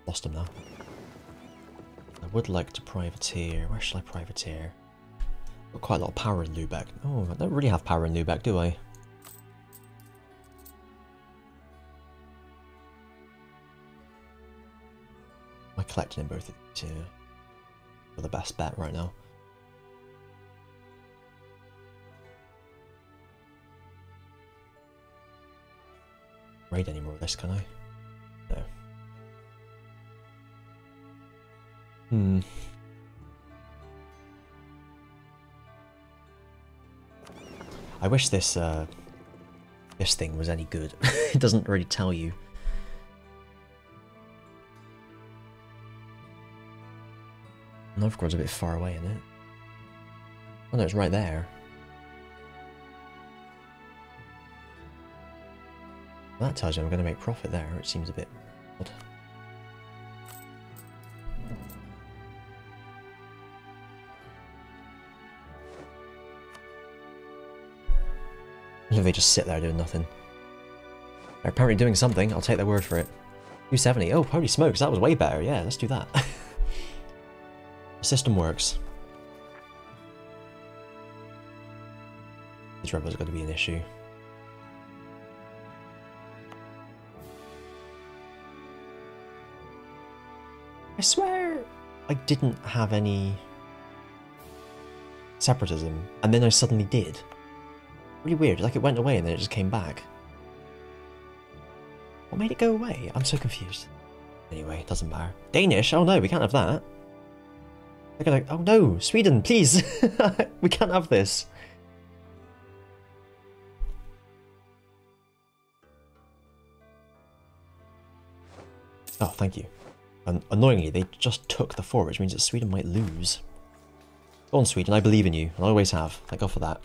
Lost them now. I would like to privateer. Where shall I privateer? Got quite a lot of power in Lubeck. Oh, I don't really have power in Lubeck, do I? Am I collecting in both of these here? For the best bet right now. Raid any more of this, can I? No. I wish this this thing was any good. It doesn't really tell you. Novgorod's a bit far away, isn't it? Oh no, it's right there. That tells you I'm going to make profit there. It seems a bit What? They just sit there doing nothing. They're apparently doing something. I'll take their word for it. 270. Oh, holy smokes, that was way better. Yeah, let's do that. The system works. These rebels are going to be an issue. I swear I didn't have any separatism, and then I suddenly did. Really weird, like it went away and then it just came back. What made it go away? I'm so confused. Anyway, it doesn't matter. Danish? Oh no, we can't have that. They're gonna... Oh no, Sweden, please! We can't have this. Oh, thank you. And annoyingly, they just took the fort, which means that Sweden might lose. Go on, Sweden, I believe in you. I always have. Thank God for that.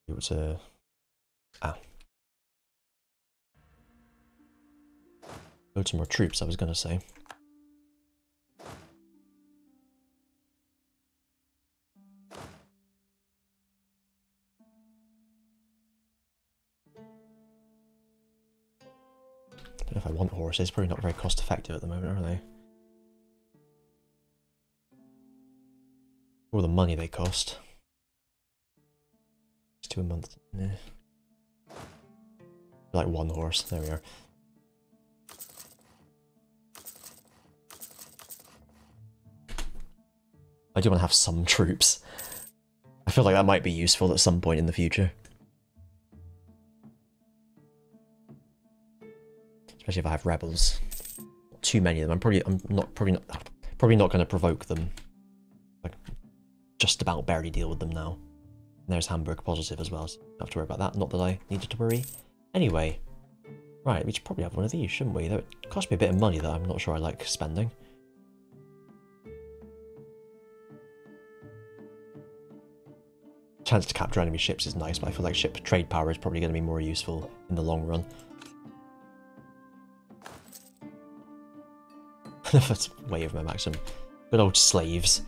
It was a... Load some more troops, I was gonna say. I don't know if I want horses, probably not very cost effective at the moment, are they? Or the money they cost. It's 2 a month. Yeah. Like 1 horse, there we are. I do want to have some troops. I feel like that might be useful at some point in the future. Especially if I have rebels. Not too many of them. probably not going to provoke them. Like, just about barely deal with them now. And there's Hamburg positive as well, so don't have to worry about that. Not that I needed to worry. Anyway, right, we should probably have one of these, shouldn't we? That would cost me a bit of money that I'm not sure I like spending. Chance to capture enemy ships is nice, but I feel like ship trade power is probably going to be more useful in the long run. That's way over my maximum. Good old slaves.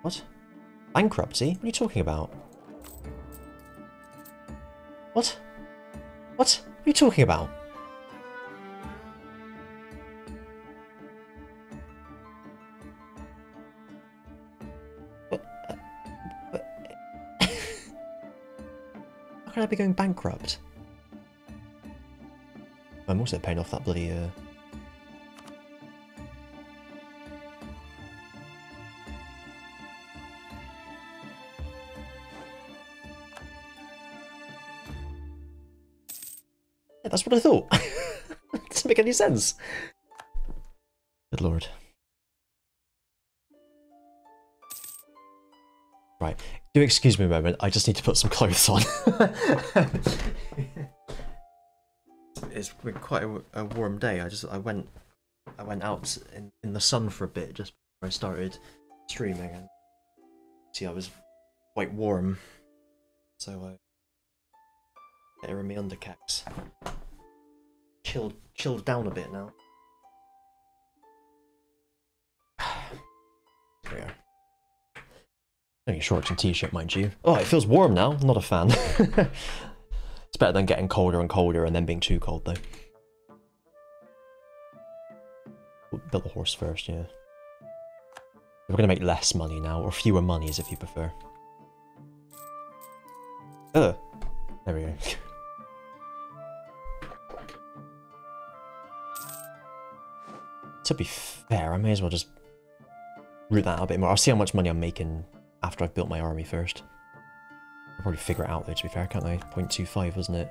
What? Bankruptcy? What are you talking about? What? What? What are you talking about? How could I be going bankrupt? I'm also paying off that bloody, Yeah, that's what I thought. It doesn't make any sense. Good lord. Right. Do excuse me a moment, I just need to put some clothes on. It's been quite a warm day. I went out in the sun for a bit just before I started streaming, and see I was quite warm, so I better in my undercaps. Chilled down a bit now. There we are. Only shorts and t-shirt, mind you. Oh, it feels warm now. I'm not a fan. It's better than getting colder and colder and then being too cold, though. We'll build the horse first, yeah. We're going to make less money now, or fewer monies if you prefer. There we go. To be fair, I may as well just root that out a bit more. I'll see how much money I'm making after I've built my army first. I'll probably figure it out though, to be fair, can't I? 0.25, wasn't it?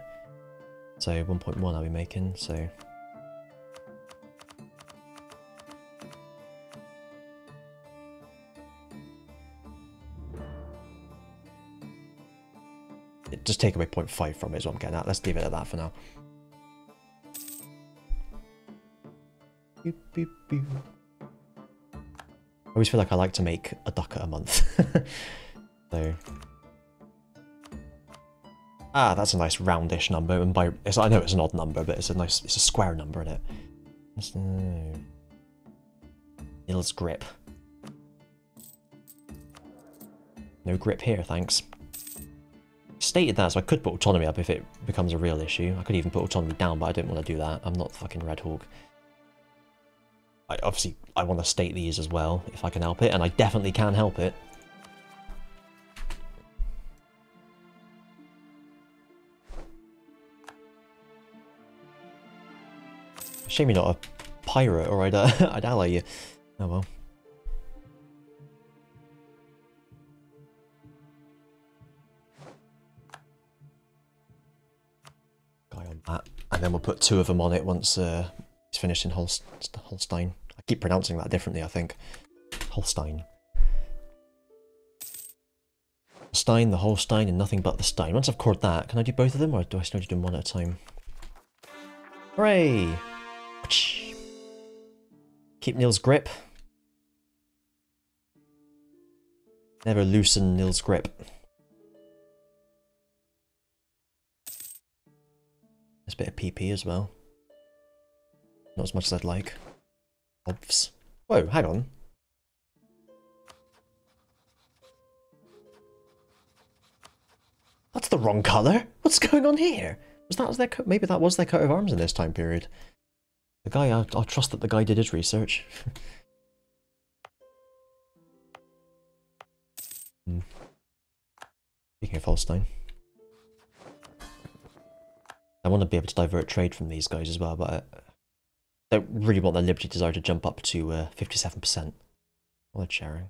So 1.1 I'll be making, so... Just take away 0.5 from it is what I'm getting at. Let's leave it at that for now. Boop, boop, boop. I always feel like I like to make a ducat a month. So... Ah, that's a nice roundish number, and I know it's an odd number, but it's a square number, isn't it? Nils grip. No grip here, thanks. Stated that, so I could put autonomy up if it becomes a real issue. I could even put autonomy down, but I don't want to do that. I'm not fucking Red Hawk. Obviously, I want to state these as well, if I can help it, and I definitely can help it. Shame you're not a pirate, or I'd ally you. Oh well. Guy on that, and then we'll put 2 of them on it once he's finished in Holstein. I keep pronouncing that differently, I think. Holstein. Stein, the Holstein, and nothing but the Stein. Once I've cored that, can I do both of them, or do I still need to do one at a time? Hooray! Keep Nils' grip. Never loosen Nils' grip. There's a bit of PP as well. Not as much as I'd like. Obvs. Whoa, hang on. That's the wrong colour. What's going on here? Was their maybe that was their coat of arms in this time period. The guy, I'll trust that the guy did his research. Speaking of Holstein, I want to be able to divert trade from these guys as well, but I don't really want the Liberty Desire to jump up to 57%. Well, they're sharing.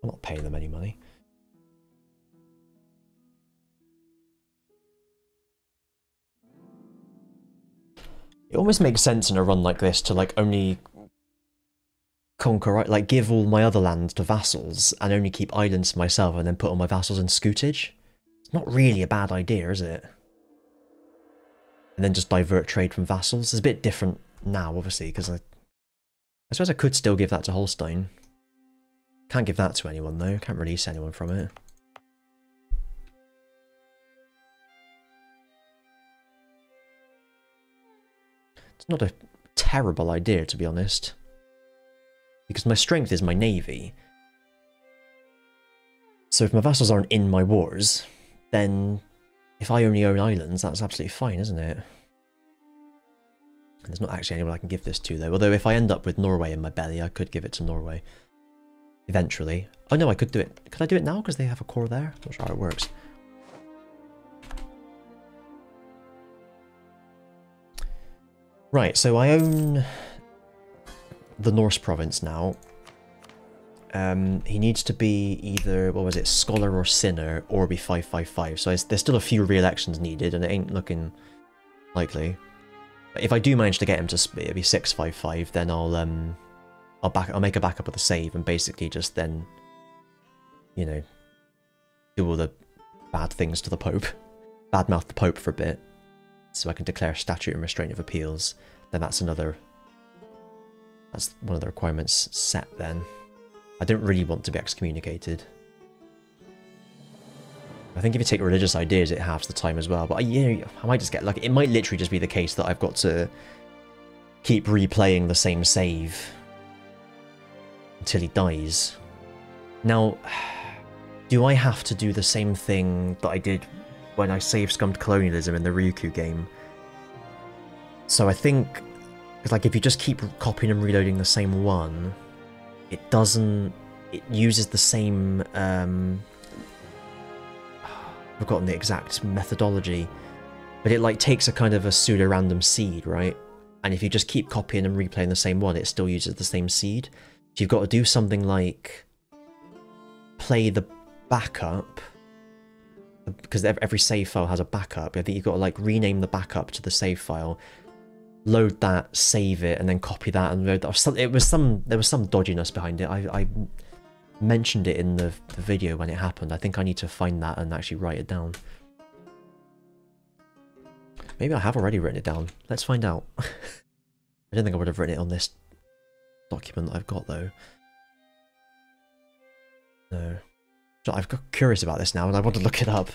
I'm not paying them any money. It almost makes sense in a run like this to like only conquer, like give all my other land to vassals and only keep islands to myself and then put all my vassals in scutage. It's not really a bad idea, is it? And then just divert trade from vassals. It's a bit different now, obviously, because I suppose I could still give that to Holstein. Can't give that to anyone though. Can't release anyone from it. It's not a terrible idea, to be honest. Because my strength is my navy. So if my vassals aren't in my wars, then if I only own islands, that's absolutely fine, isn't it? There's not actually anyone I can give this to, though. Although if I end up with Norway in my belly, I could give it to Norway. Eventually. Oh no, I could do it. Could I do it now? Because they have a core there? Not sure how it works. Right, so I own the Norse province now. He needs to be either, what was it, Scholar or Sinner, or be 555. So there's still a few re-elections needed, and it ain't looking likely. But if I do manage to get him to be 655, then I'll make a backup of the save and basically just then, you know, do all the bad things to the Pope, badmouth the Pope for a bit. So I can declare statute and restraint of appeals. Then that's one of the requirements set then. I don't really want to be excommunicated. I think if you take religious ideas, it halves the time as well. But I might just get lucky. It might literally just be the case that I've got to keep replaying the same save until he dies. Now, do I have to do the same thing that I did when I saved Scummed Colonialism in the Ryukyu game? So I think, like, if you just keep copying and reloading the same one, it uses the same, I've forgotten the exact methodology, but it like takes a kind of a pseudo-random seed, right? And if you just keep copying and replaying the same one, it still uses the same seed. So you've got to do something like play the backup, because every save file has a backup. I think you've got to like rename the backup to the save file, load that, save it, and then copy that and load that. There was some dodginess behind it. I mentioned it in the video when it happened. I think I need to find that and actually write it down. Maybe I have already written it down. Let's find out. I don't think I would have written it on this document I've got though. No. So I've got curious about this now and I want to look it up.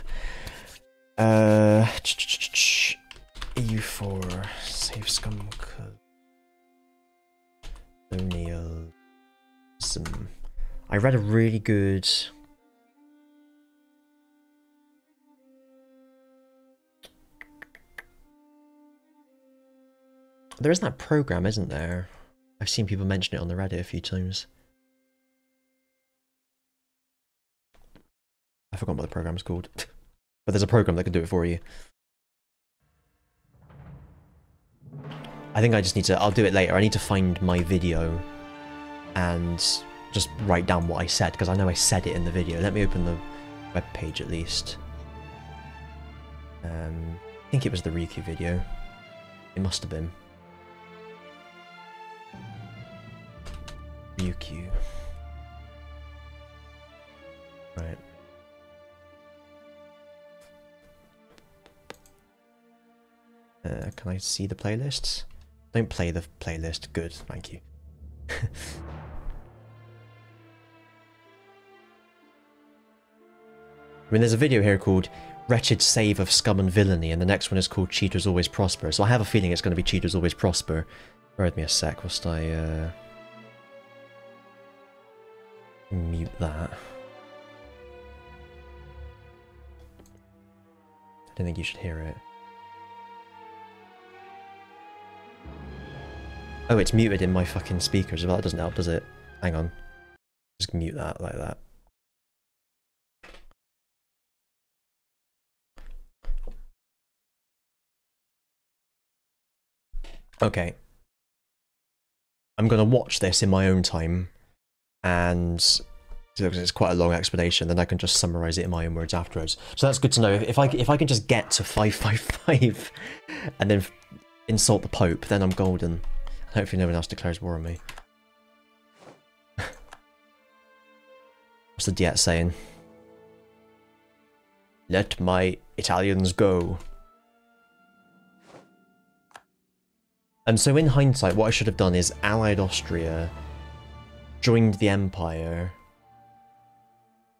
EU4 save Scum colonialism. I read a really good there is that program, isn't there? I've seen people mention it on the Reddit a few times. I forgot what the program's called. But there's a program that can do it for you. I think I just need to, I'll do it later. I need to find my video and just write down what I said, because I know I said it in the video. Let me open the webpage at least. I think it was the Riku video. It must have been. Riku. Right. Can I see the playlists? Don't play the playlist. Good, thank you. I mean, there's a video here called Wretched Save of Scum and Villainy, and the next one is called Cheaters Always Prosper. So I have a feeling it's going to be Cheaters Always Prosper. Bear with me a sec, whilst I mute that. I don't think you should hear it. Oh, it's muted in my fucking speakers. Well, that doesn't help, does it? Hang on. Just mute that like that. Okay. I'm going to watch this in my own time, and it's quite a long explanation, then I can just summarize it in my own words afterwards. So that's good to know. If I can just get to 555 and then insult the Pope, then I'm golden. Hopefully no one else declares war on me. What's the Diet saying? Let my Italians go. And so in hindsight, what I should have done is allied Austria, joined the Empire,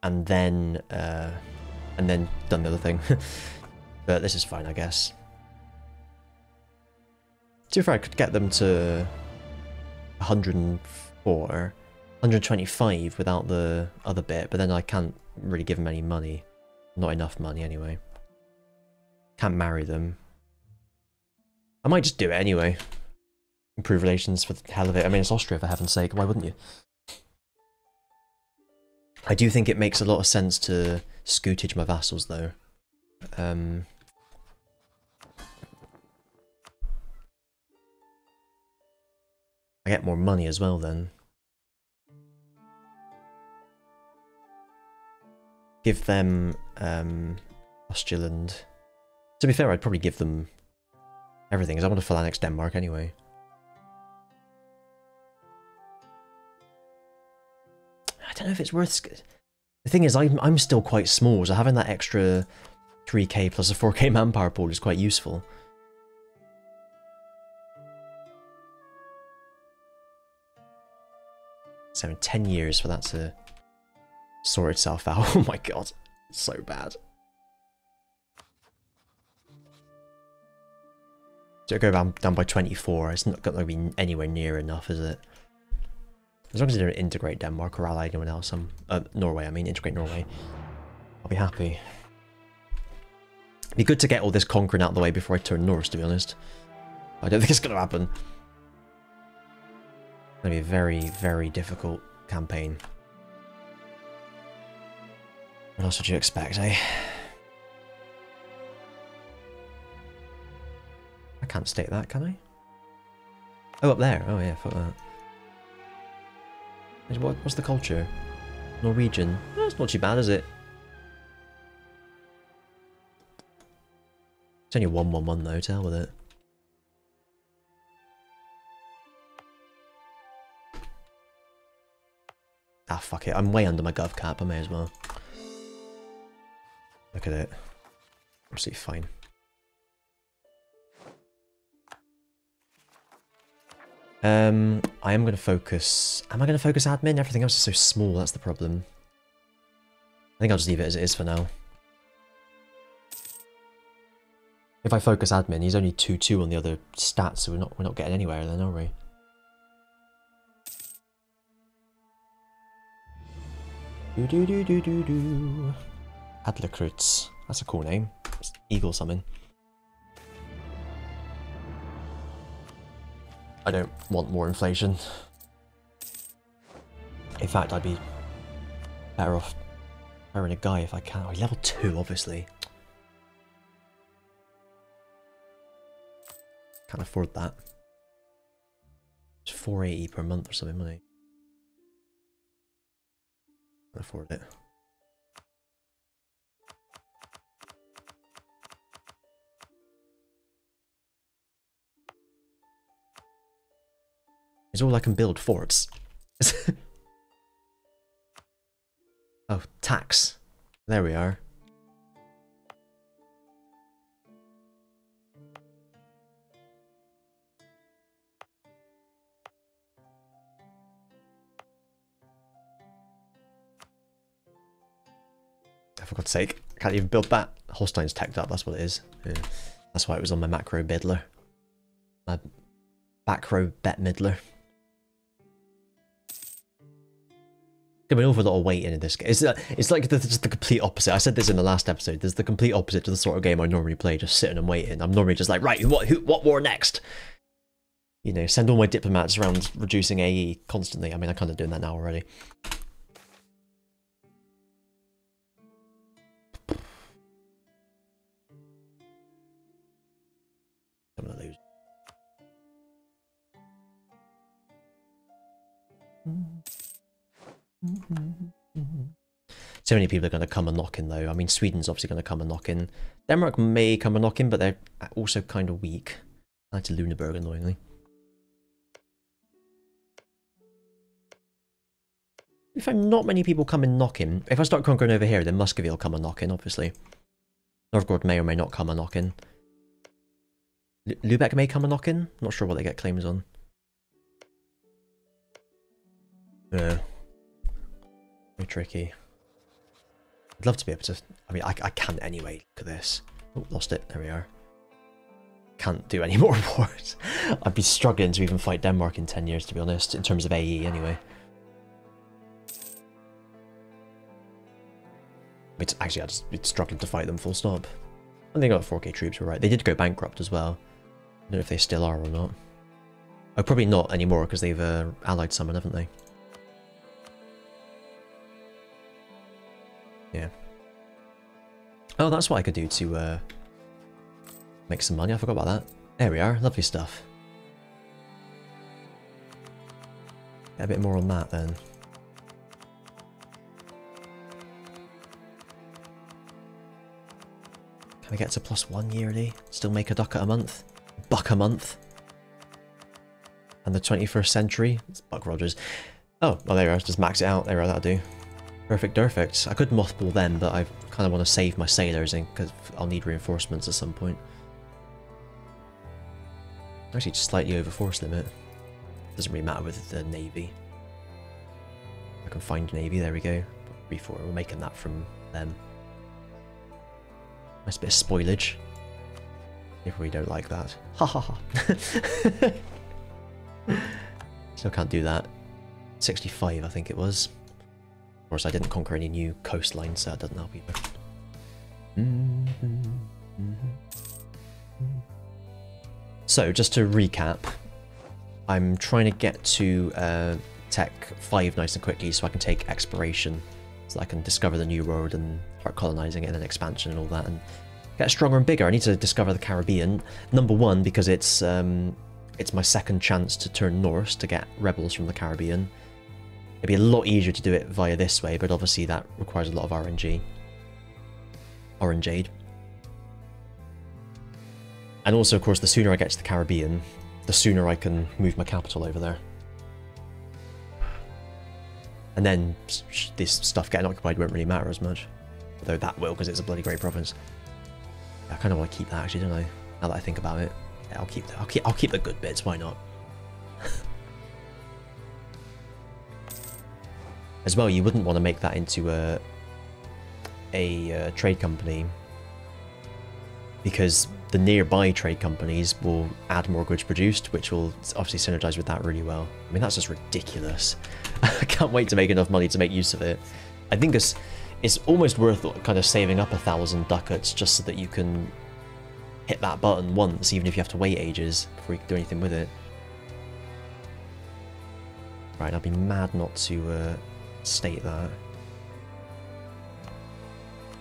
and then done the other thing. But this is fine, I guess. To be fair, I could get them to 104, 125 without the other bit, but then I can't really give them any money. Not enough money, anyway. Can't marry them. I might just do it anyway. Improve relations for the hell of it. I mean, it's Austria, for heaven's sake. Why wouldn't you? I do think it makes a lot of sense to scootage my vassals, though. I get more money as well, then. Give them, Ostland. To be fair, I'd probably give them everything, because I want to full annex Denmark anyway. I don't know if it's worth... The thing is, I'm still quite small, so having that extra 3k plus a 4k manpower pool is quite useful. So in 10 years for that to sort itself out. Oh my god, it's so bad. So go down by 24, it's not going to be anywhere near enough, is it? As long as they don't integrate Denmark or ally anyone else, Norway, I mean, integrate Norway, I'll be happy. It'd be good to get all this conquering out of the way before I turn Norse, to be honest. I don't think it's going to happen. It's going to be a very, very difficult campaign. What else would you expect, eh? I can't state that, can I? Oh, up there. Oh yeah, fuck that. What's the culture? Norwegian. Oh, it's not too bad, is it? It's only 111 though, to hell with it. Ah, fuck it. I'm way under my gov cap, I may as well. Look at it. Absolutely fine. I am going to focus... Am I going to focus admin? Everything else is so small, that's the problem. I think I'll just leave it as it is for now. If I focus admin, he's only 2-2 on the other stats, so we're not getting anywhere then, are we? Do. Adlerkrutz. That's a cool name. It's eagle something. I don't want more inflation. In fact, I'd be better off hiring a guy if I can. Oh, level 2, obviously. Can't afford that. It's 480 per month or something, money. Can't afford it. It's all I can build forts. Oh, tax. There we are. For God's sake, I can't even build that. Holstein's teched up, that's what it is. Yeah. That's why it was on my macro biddler. My back row bet middler. An awful lot of weight in this game. It's like just the complete opposite. I said this in the last episode. There's the complete opposite to the sort of game I normally play, just sitting and waiting. I'm normally just like, right, what war next? You know, send all my diplomats around reducing AE constantly. I mean, I'm kind of doing that now already. I'm gonna lose. So many people are going to come and knock in though. I mean, Sweden's obviously going to come and knock in. Denmark may come and knock in, but they're also kind of weak. Like to Luneburg, annoyingly. If not many people come and knock in, if I start conquering over here, then Muscovy will come and knock in, obviously. Novgorod may or may not come and knock in. Lubeck may come and knock in. Not sure what they get claims on. Yeah. Very tricky. I'd love to be able to... I mean, I can't anyway. Look at this. Oh, lost it. There we are. Can't do any more wars. I'd be struggling to even fight Denmark in 10 years, to be honest, in terms of AE anyway. It's actually, I'd be struggling to fight them full stop. And they got 4k troops, were right. They did go bankrupt as well. I don't know if they still are or not. Oh, probably not anymore, because they've allied someone, haven't they? Yeah. Oh, that's what I could do to make some money. I forgot about that. There we are. Lovely stuff. Get a bit more on that then. Can we get to +1 yearly? Still make a ducat a month? Buck a month? And the 21st century? It's Buck Rogers. Oh, there we are. Just max it out. There we are. That'll do. Perfect. I could mothball them, but I kind of want to save my sailors in because I'll need reinforcements at some point. Actually, just slightly over force limit. Doesn't really matter with the navy. I can find navy. There we go. B4. We're making that from them. Nice bit of spoilage. If we don't like that. Ha ha ha. Still can't do that. 65, I think it was. Of course, I didn't conquer any new coastlines, so that doesn't help either. So, just to recap, I'm trying to get to Tech 5 nice and quickly so I can take exploration, so I can discover the new world and start colonizing it and then expansion and all that, and get stronger and bigger. I need to discover the Caribbean. Number one, because it's my second chance to turn Norse to get rebels from the Caribbean. It'd be a lot easier to do it via this way, but obviously that requires a lot of RNG. Orangeade. And also, of course, the sooner I get to the Caribbean, the sooner I can move my capital over there. And then this stuff getting occupied won't really matter as much. Although that will, because it's a bloody great province. I kind of want to keep that, actually, don't I? Now that I think about it. Yeah, I'll keep the good bits, why not? As well, you wouldn't want to make that into a trade company, because the nearby trade companies will add more goods produced, which will obviously synergize with that really well. I mean, that's just ridiculous. I can't wait to make enough money to make use of it. I think it's almost worth kind of saving up 1,000 ducats just so that you can hit that button once, even if you have to wait ages before you can do anything with it. Right, I'd be mad not to state that.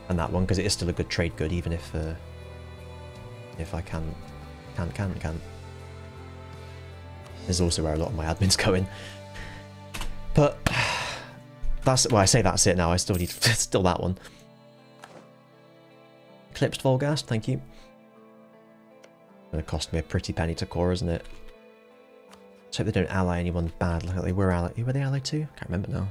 And that one, because it is still a good trade good, even if I can't. This is also where a lot of my admin's going. But that's, well, I say that's it now. I still need still that one. Eclipsed Volgast, thank you. Gonna cost me a pretty penny to core, isn't it? Let's hope they don't ally anyone bad. Like they were allied. Who were they allied to? Can't remember now.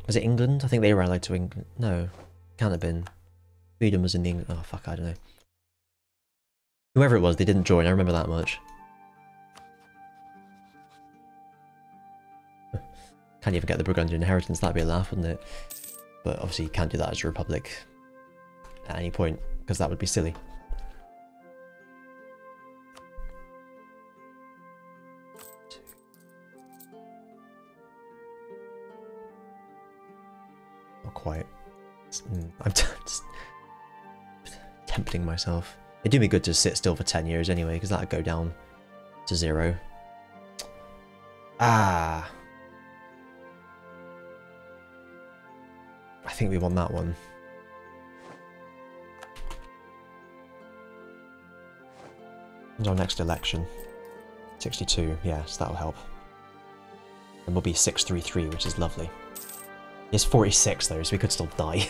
Was it England? I think they were allied to England. No, can't have been. Sweden was in the England. Oh fuck, I don't know. Whoever it was, they didn't join. I remember that much. Can't even get the Burgundian inheritance. That'd be a laugh, wouldn't it? But obviously, you can't do that as a republic at any point because that would be silly. Not quite. I'm just tempting myself. It'd do me good to sit still for 10 years anyway, because that'd go down to 0. Ah. I think we won that one. When's our next election? 62, yes, that'll help. And we'll be 633, which is lovely. It's 46 though, so we could still die.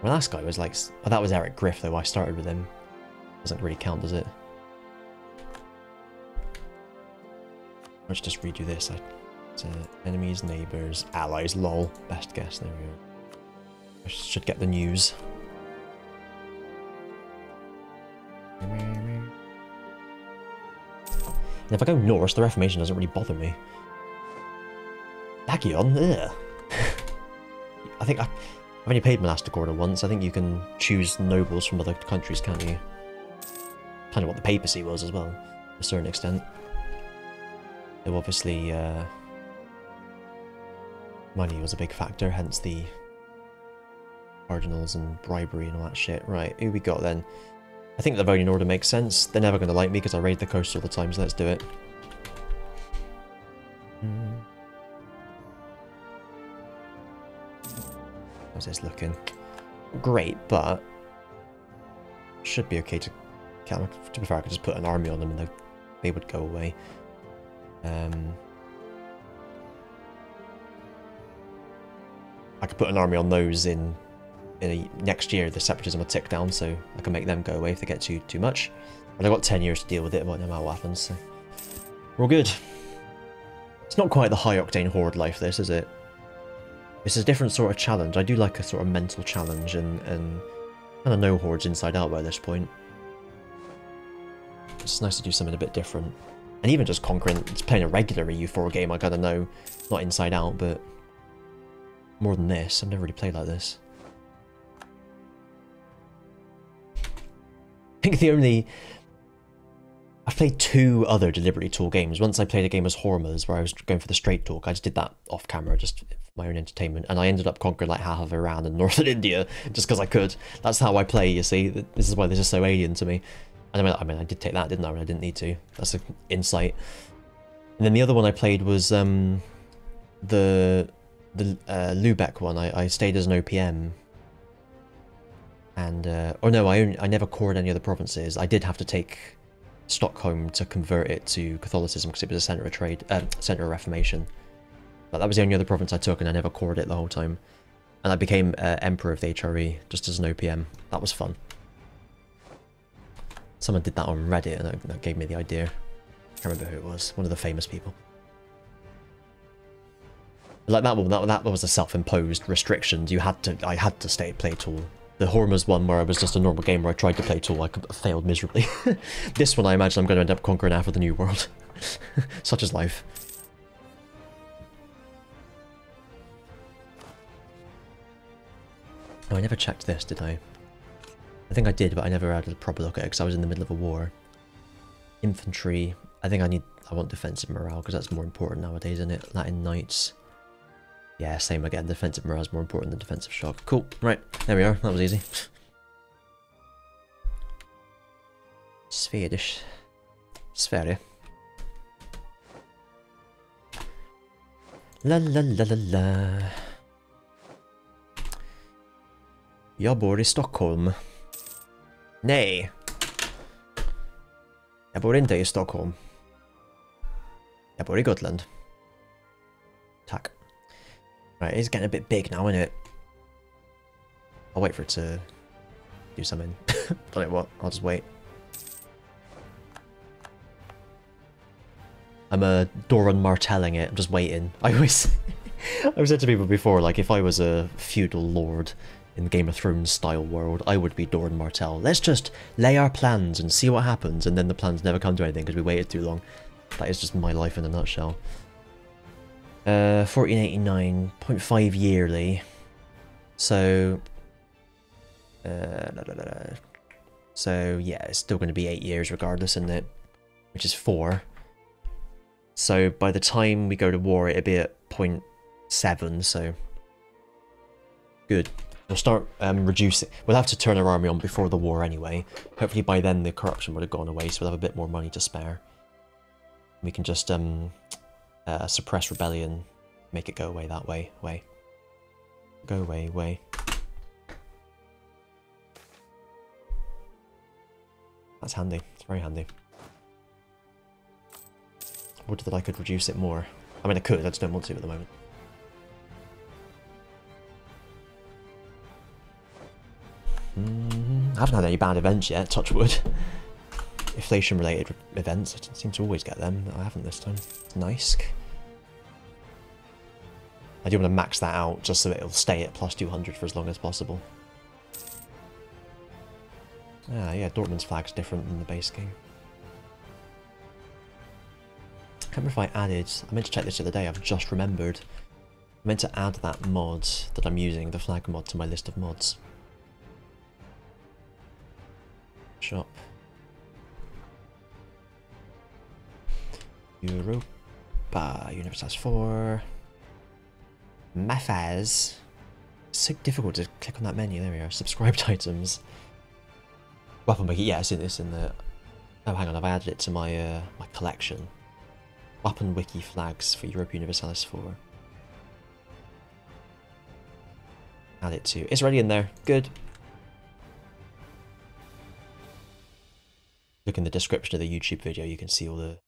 My last guy was like... Oh, that was Eric Griff though, I started with him. Doesn't really count, does it? Let's just redo this. Enemies, neighbours, allies, lol. Best guess, there we go. I should get the news. And if I go Norse, the Reformation doesn't really bother me. Dagion, ugh. I think I've only played Monastic Order once. I think you can choose nobles from other countries, can't you? Kind of what the papacy was as well, to a certain extent. Though obviously, money was a big factor, hence the cardinals and bribery and all that shit. Right, who we got then? I think the voting order makes sense. They're never going to like me because I raid the coast all the time, so let's do it. How's this looking? Great, but should be okay to be fair, I could just put an army on them and they would go away. I could put an army on those in next year. The separatism will tick down, so I can make them go away if they get too much. But I've got 10 years to deal with it, but no matter what happens, so we're all good. It's not quite the high-octane horde life, this, is it? It's a different sort of challenge. I do like a sort of mental challenge and kind of know hordes inside out by this point. It's nice to do something a bit different. And even just conquering, it's playing a regular EU4 game, I kind of know, not inside out, but more than this. I've never really played like this. I think I've played 2 other deliberately tall games. Once I played a game as Hormas, where I was going for the straight talk. I just did that off camera, just for my own entertainment. And I ended up conquering like half of Iran and northern India, just because I could. That's how I play, you see. This is why this is so alien to me. And I mean, I did take that, didn't I? When I didn't need to. That's an insight. And then the other one I played was the Lubeck one. I stayed as an OPM. And, or no, I never cored any other provinces. I did have to take Stockholm to convert it to Catholicism because it was a centre of trade, centre of Reformation. But that was the only other province I took, and I never cored it the whole time. And I became Emperor of the HRE just as an OPM. That was fun. Someone did that on Reddit, and that gave me the idea. I can't remember who it was. One of the famous people. Like that one, that was a self-imposed restrictions. I had to play tall. The Hormuz one where I was just a normal gamer, I tried to play Tool, I failed miserably. This one I imagine I'm going to end up conquering half of the New World. Such is life. Oh, I never checked this, did I? I think I did, but I never had a proper look at it because I was in the middle of a war. Infantry. I think I want defensive morale because that's more important nowadays, isn't it? Latin Knights. Yeah, same again. Defensive morale is more important than defensive shock. Cool. Right. There we are. That was easy. Swedish. Sverige. La la la la la. Jag bor i Stockholm. Nej. Jag bor inte i Stockholm. Jag bor i Gotland. Tack. Right, it's getting a bit big now, isn't it? I'll wait for it to do something. Tell you what, I'll just wait. I'm Doran Martelling it, I'm just waiting. I've said to people before, like, if I was a feudal lord in the Game of Thrones style world, I would be Doran Martell. Let's just lay our plans and see what happens, and then the plans never come to anything because we waited too long. That is just my life in a nutshell. 1489, 0.5 yearly. So... So, yeah, it's still going to be 8 years regardless, isn't it? Which is 4. So, by the time we go to war, it'll be at 0.7, so... Good. We'll start reducing... We'll have to turn our army on before the war anyway. Hopefully by then the corruption would have gone away, so we'll have a bit more money to spare. We can just suppress rebellion, make it go away that way. Go away. That's handy. It's very handy. I would that I could reduce it more. I mean, I could, I just don't want to at the moment. I haven't had any bad events yet, touch wood. Inflation-related events, I seem to always get them. I haven't this time. It's nice. I do want to max that out just so it'll stay at plus 200 for as long as possible. Ah, yeah, Dortmund's flag's different than the base game. I can't remember if I added... I meant to check this the other day, I've just remembered. I meant to add that mod that I'm using, the flag mod, to my list of mods. Shop. Europa, Universalis 4. Mafaz. It's so difficult to click on that menu, there we are. Subscribed items. Weapon wiki, yeah, it's in the... Oh, hang on, I've added it to my my collection. Weapon wiki flags for Europa Universalis 4. Add it to... It's already in there, good. Look in the description of the YouTube video, you can see all the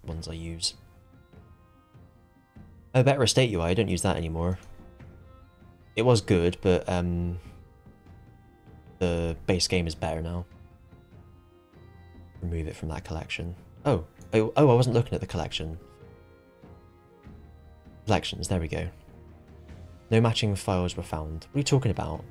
ones I use. Oh, Better Estate UI, I don't use that anymore. It was good, but the base game is better now. Remove it from that collection. Oh, I wasn't looking at the collection. Collections, there we go. No matching files were found. What are you talking about?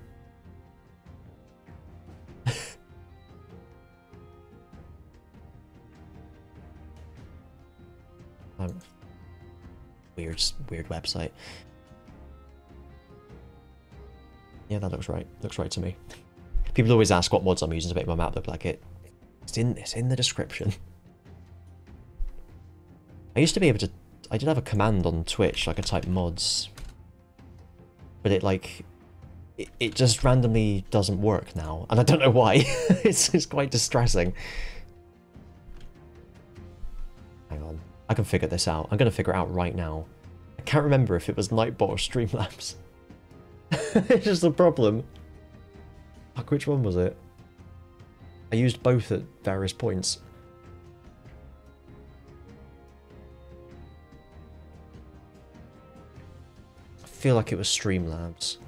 Weird website. Yeah, that looks right. Looks right to me. People always ask what mods I'm using to make my map look like it. It's in the description. I used to be able to... I did have a command on Twitch, like I type mods. But it like... It just randomly doesn't work now. And I don't know why. It's quite distressing. Hang on. I can figure this out. I'm going to figure it out right now. I can't remember if it was Nightbot or Streamlabs. It's just a problem. Fuck, which one was it? I used both at various points. I feel like it was Streamlabs.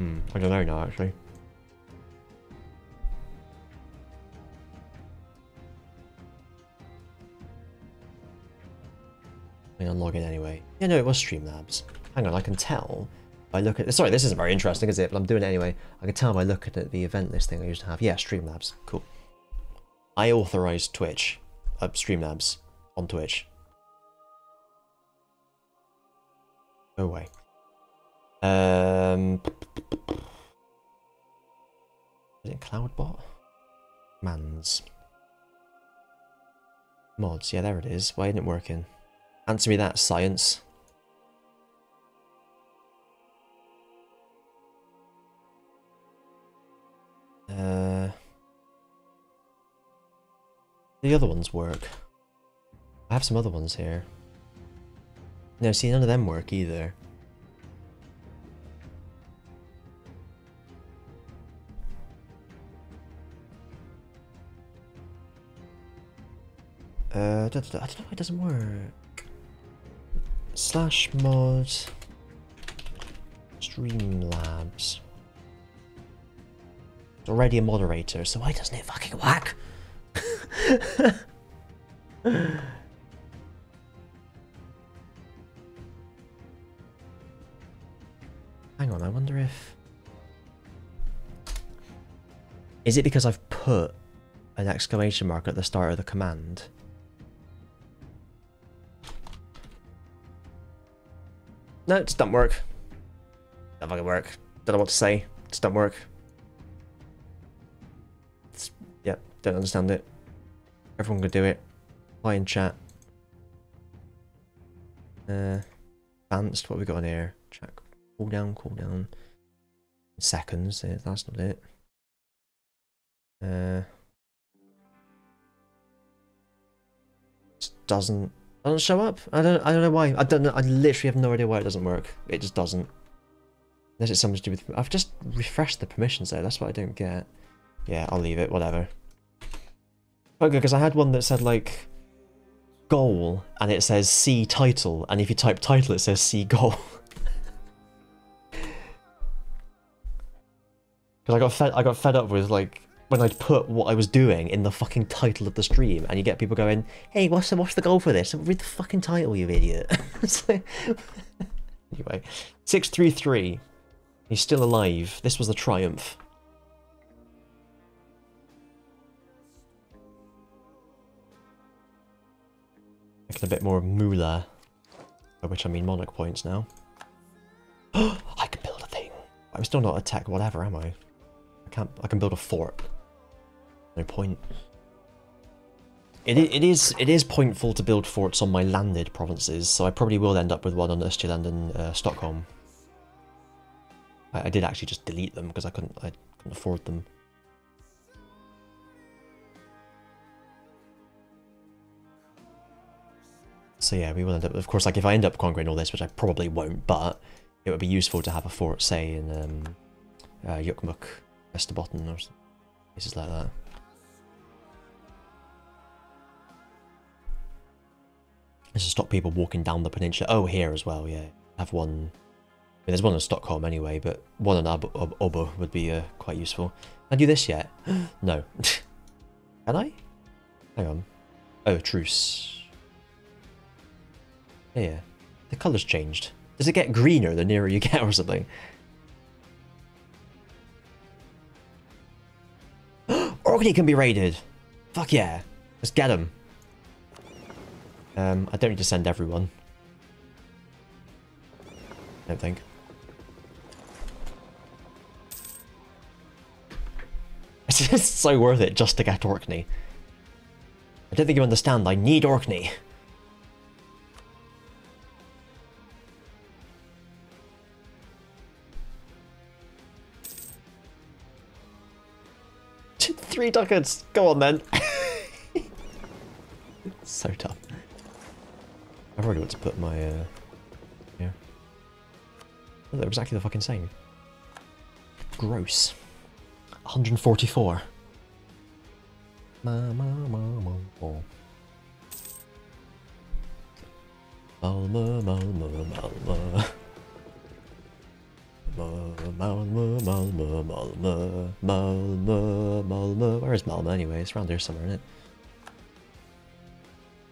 I don't know now, actually. I mean, I'll log in anyway. Yeah, no, it was Streamlabs. Hang on, I can tell I look at... Sorry, this isn't very interesting, is it? But I'm doing it anyway. I can tell by looking at the event list thing I used to have. Yeah, Streamlabs. Cool. I authorized Twitch. Streamlabs. On Twitch. Go away. Is it CloudBot? Mans. Mods. Yeah, there it is. Why isn't it working? Answer me that, science. The other ones work. I have some other ones here. No, see, none of them work either. I don't know why it doesn't work. Slash mod Streamlabs. It's already a moderator, so why doesn't it fucking work? Hang on, I wonder if... Is it because I've put an exclamation mark at the start of the command? No, it just doesn't work. Doesn't fucking work. Don't know what to say. It just doesn't work. Yeah, don't understand it. Everyone could do it. Play in chat. Advanced, what have we got on here? Chat. Cool down. Seconds, that's not it. Just doesn't show up. I don't know why. I literally have no idea why it doesn't work. It just doesn't. Unless it's something to do with... I've just refreshed the permissions there. That's what I don't get. Yeah, I'll leave it. Whatever. Okay, because I had one that said like goal, and it says C title, and if you type title, it says C goal. Because I got fed up with like when I'd put what I was doing in the fucking title of the stream, and you get people going, "Hey, what's the goal for this?" Read the fucking title, you idiot. Like... Anyway, 633. He's still alive. This was a triumph. Making a bit more moolah, by which I mean monarch points now. I can build a thing. I'm still not a tech whatever, am I? I can build a fort. No point. It is pointful to build forts on my landed provinces, so I probably will end up with one on Österland and Stockholm. I did actually just delete them because I couldn't afford them. So yeah, we will end up, of course, like if I end up conquering all this, which I probably won't, but it would be useful to have a fort, say, in Jokkmokk, Västerbotten, or places like that. This will stop people walking down the peninsula. Oh, here as well, yeah. Have one. I mean, there's one in Stockholm anyway, but one in Åbo would be quite useful. Can I do this yet? No. Can I? Hang on. Oh, truce. Yeah, the colour's changed. Does it get greener the nearer you get or something? Orkney can be raided! Fuck yeah! Let's get him! I don't need to send everyone. I don't think. It's so worth it just to get Orkney. I don't think you understand, I need Orkney. Three ducats! Go on then! So tough. I've already got to put my, yeah. Oh, they're exactly the fucking same. Gross. 144. Malmö. Malmö. Where is Malmö anyway? It's around there somewhere, isn't it?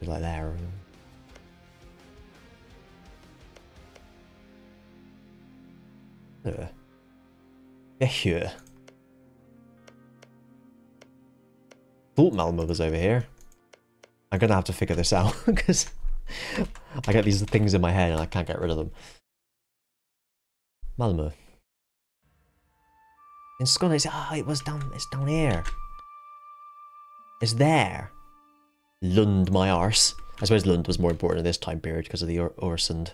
It's like there. Yeah, here. Thought Malmo was over here. I'm gonna have to figure this out because I get these things in my head and I can't get rid of them. Malmo. In Scotland, it was down. It's down here. It's there. Lund, my arse. I suppose Lund was more important in this time period because of the Øresund.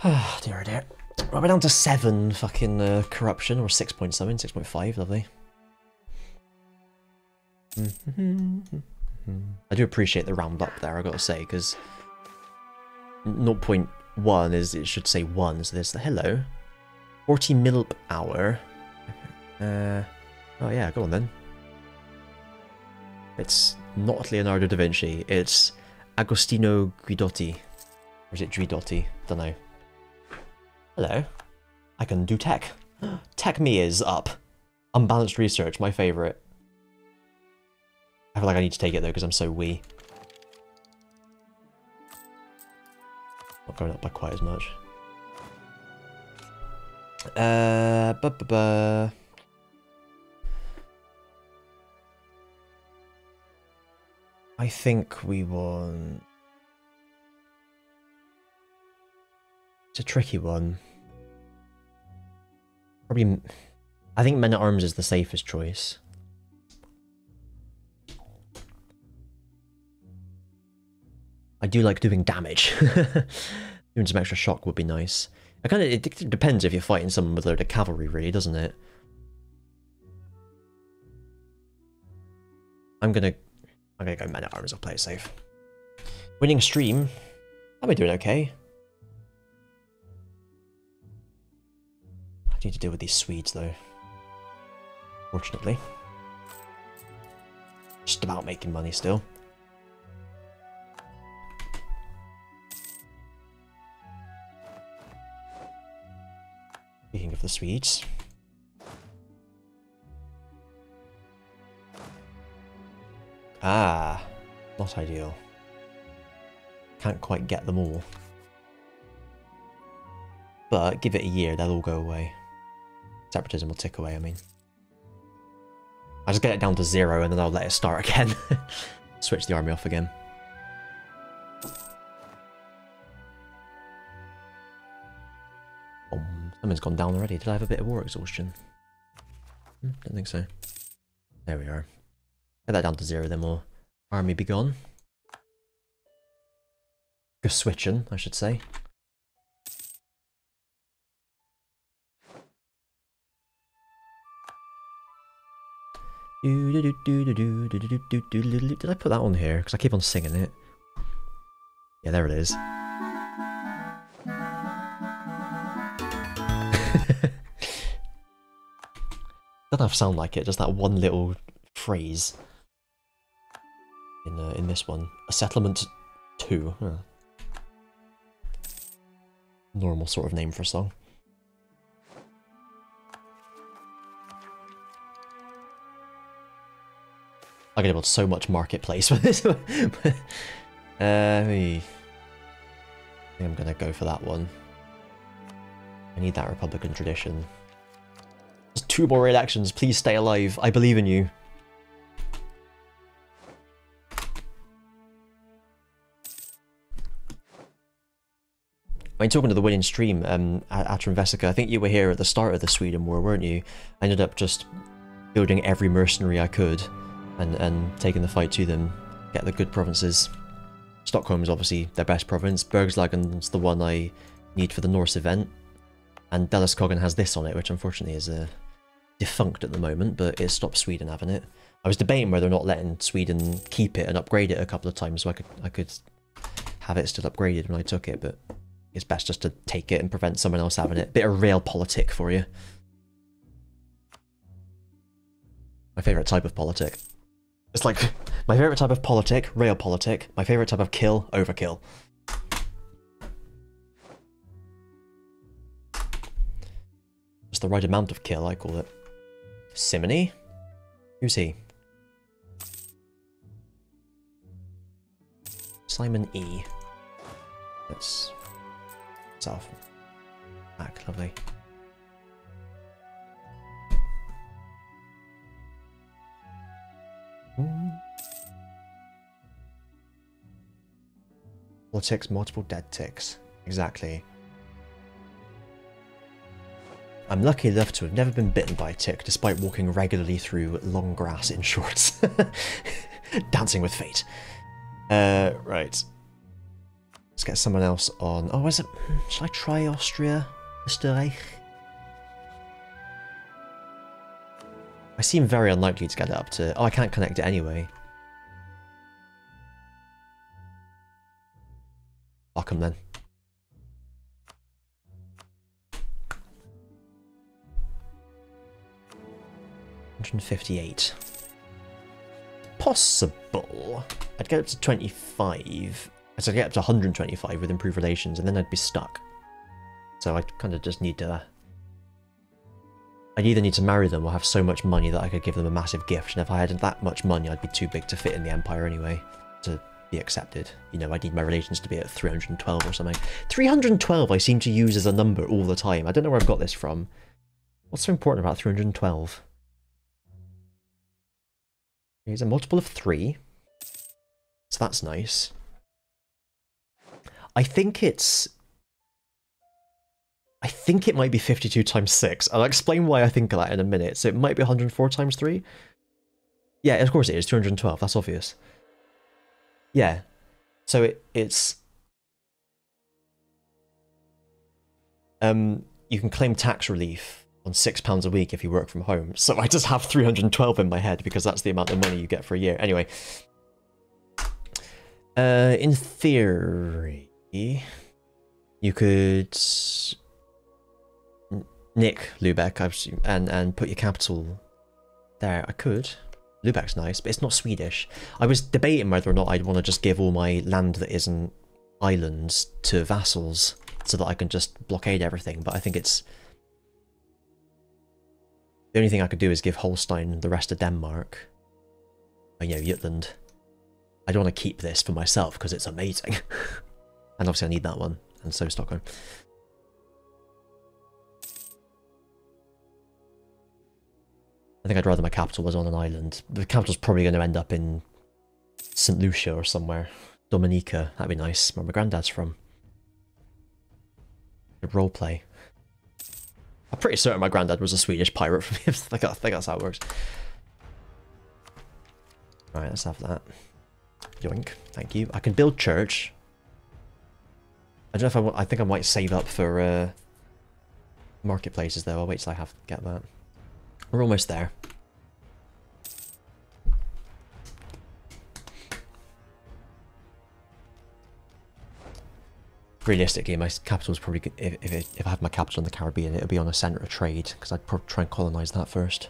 Ah, dear, oh dear. Right, we're down to 7 fucking corruption, or 6 point something, 6.5, lovely. I do appreciate the round up there, I gotta say, because 0.1 is, it should say 1, so there's the hello. 40 mil per hour. Oh yeah, go on then. It's not Leonardo da Vinci, it's Agostino Guidotti. Or is it Guidotti? Don't know. Hello. I can do tech. Tech me is up. Unbalanced research, my favourite. I feel like I need to take it though because I'm so wee. Not going up by quite as much. I think we want... It's a tricky one. Probably... I think men-at-arms is the safest choice. I do like doing damage. Doing some extra shock would be nice. It depends if you're fighting someone with a load of cavalry, really, doesn't it? I'm gonna go men-at-arms, I'll play it safe. Winning stream. Am I doing okay? I need to deal with these Swedes, though. Fortunately. Just about making money still. Speaking of the Swedes. Ah, not ideal. Can't quite get them all. But give it a year, they'll all go away. Separatism will tick away, I mean. I'll just get it down to 0 and then I'll let it start again. Switch the army off again. Someone's gone down already. Did I have a bit of war exhaustion? Don't think so. There we are. Get that down to 0, then we'll army be gone. Go switching, I should say. Did I put that on here? Because I keep on singing it. Yeah, there it is. Doesn't have to sound like it, just that one little phrase in this one. A settlement 2. Huh. Normal sort of name for a song. I could have so much marketplace with this one. I think I'm gonna go for that one. I need that Republican tradition. Just 2 more elections, please stay alive. I believe in you. I mean, talking to the winning stream, Atra Vesica, I think you were here at the start of the Sweden war, weren't you? I ended up just building every mercenary I could and taking the fight to them, get the good provinces. Stockholm is obviously their best province. Bergslagen's the one I need for the Norse event. And Delaskogen has this on it, which unfortunately is defunct at the moment, but it stopped Sweden having it. I was debating whether or not letting Sweden keep it and upgrade it a couple of times so I could have it still upgraded when I took it, but it's best just to take it and prevent someone else having it. Bit of realpolitik for you. My favourite type of politic. It's like, my favourite type of politic, realpolitik. My favourite type of kill, overkill. Just the right amount of kill, I call it. Simony? Who's he? Simon E. That's south. Back, lovely. More ticks, multiple dead ticks. Exactly. I'm lucky enough to have never been bitten by a tick, despite walking regularly through long grass in shorts. Dancing with fate. Right. Let's get someone else on. Oh, is it? Should I try Austria? Österreich? I seem very unlikely to get it up to... Oh, I can't connect it anyway. Fuck 'em then. $158. Possible. I'd get up to 25. I'd get up to 125 with improved relations, and then I'd be stuck. So I kind of just need to... I'd either need to marry them or have so much money that I could give them a massive gift, and if I had that much money, I'd be too big to fit in the Empire anyway, to be accepted. You know, I'd need my relations to be at 312 or something. 312 I seem to use as a number all the time. I don't know where I've got this from. What's so important about 312? Here's a multiple of 3. So that's nice. I think it might be 52 times 6. I'll explain why I think of that in a minute. So it might be 104 times 3? Yeah, of course it is. 212. That's obvious. Yeah. So it's... you can claim tax relief on £6 a week if you work from home. So I just have 312 in my head because that's the amount of money you get for a year. Anyway. In theory, you could nick Lübeck and put your capital there. I could. Lübeck's nice, but it's not Swedish. I was debating whether or not I'd want to just give all my land that isn't islands to vassals so that I can just blockade everything, but I think it's... The only thing I could do is give Holstein the rest of Denmark. Oh, you know, Jutland. I don't want to keep this for myself because it's amazing. And obviously I need that one, and so Stockholm. I think I'd rather my capital was on an island. The capital's probably going to end up in St. Lucia or somewhere. Dominica, that'd be nice, where my granddad's from. Good roleplay. I'm pretty certain my granddad was a Swedish pirate from him. I think that's how it works. Alright, let's have that. Yoink, thank you. I can build church. I don't know if I think I might save up for marketplaces though. I'll wait till I get that. We're almost there. Realistically, my capital's probably, if I had my capital in the Caribbean, it would be on a centre of trade, because I'd probably try and colonise that first.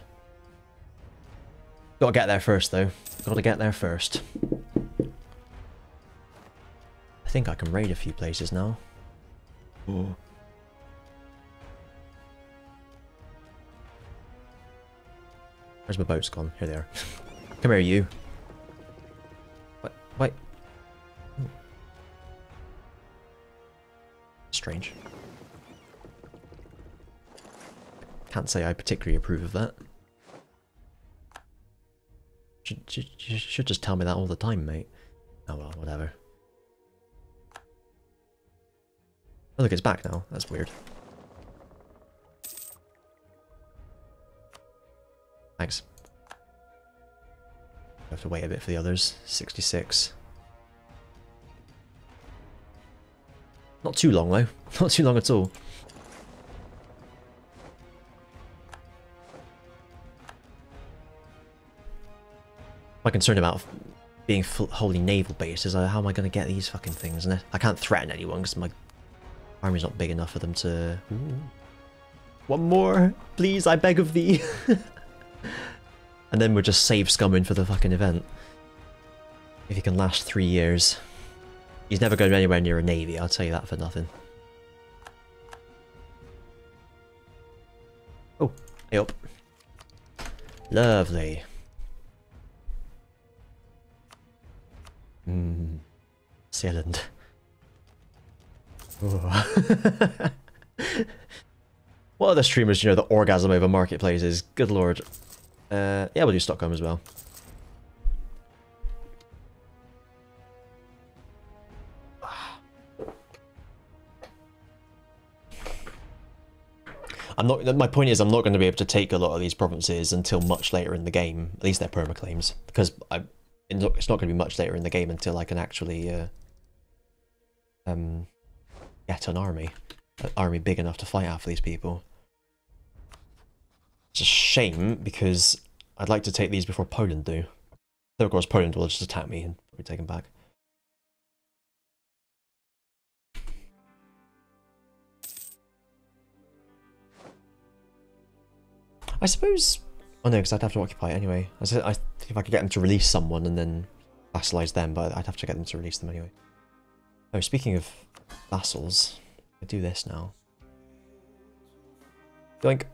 Gotta get there first, though. Gotta get there first. I think I can raid a few places now. Ooh. Where's my boats gone? Here they are. Come here, you. What? Wait. Ooh. Strange. Can't say I particularly approve of that. You should just tell me that all the time, mate. Oh well, whatever. Oh look, it's back now. That's weird. Thanks. I have to wait a bit for the others. 66. Not too long though. Not too long at all. My concern about being wholly naval based is how am I going to get these fucking things? And I can't threaten anyone because my army's not big enough for them to... Ooh. One more, please, I beg of thee. And then we'll just save Scum in for the fucking event. If he can last 3 years. He's never going anywhere near a navy, I'll tell you that for nothing. Oh, hey up. Lovely. Zealand. What other streamers do you know that orgasm over marketplaces? Good lord. Yeah, we'll do Stockholm as well. My point is I'm not going to be able to take a lot of these provinces until much later in the game. At least they're permaclaims, because it's not going to be much later in the game until I can actually get an army big enough to fight after these people. It's a shame because I'd like to take these before Poland do. Though of course Poland will just attack me and probably take them back. I suppose... Oh no, because I'd have to occupy it anyway. I think if I could get them to release someone and then vassalize them, but I'd have to get them to release them anyway. Oh, speaking of vassals, I do this now. Doink.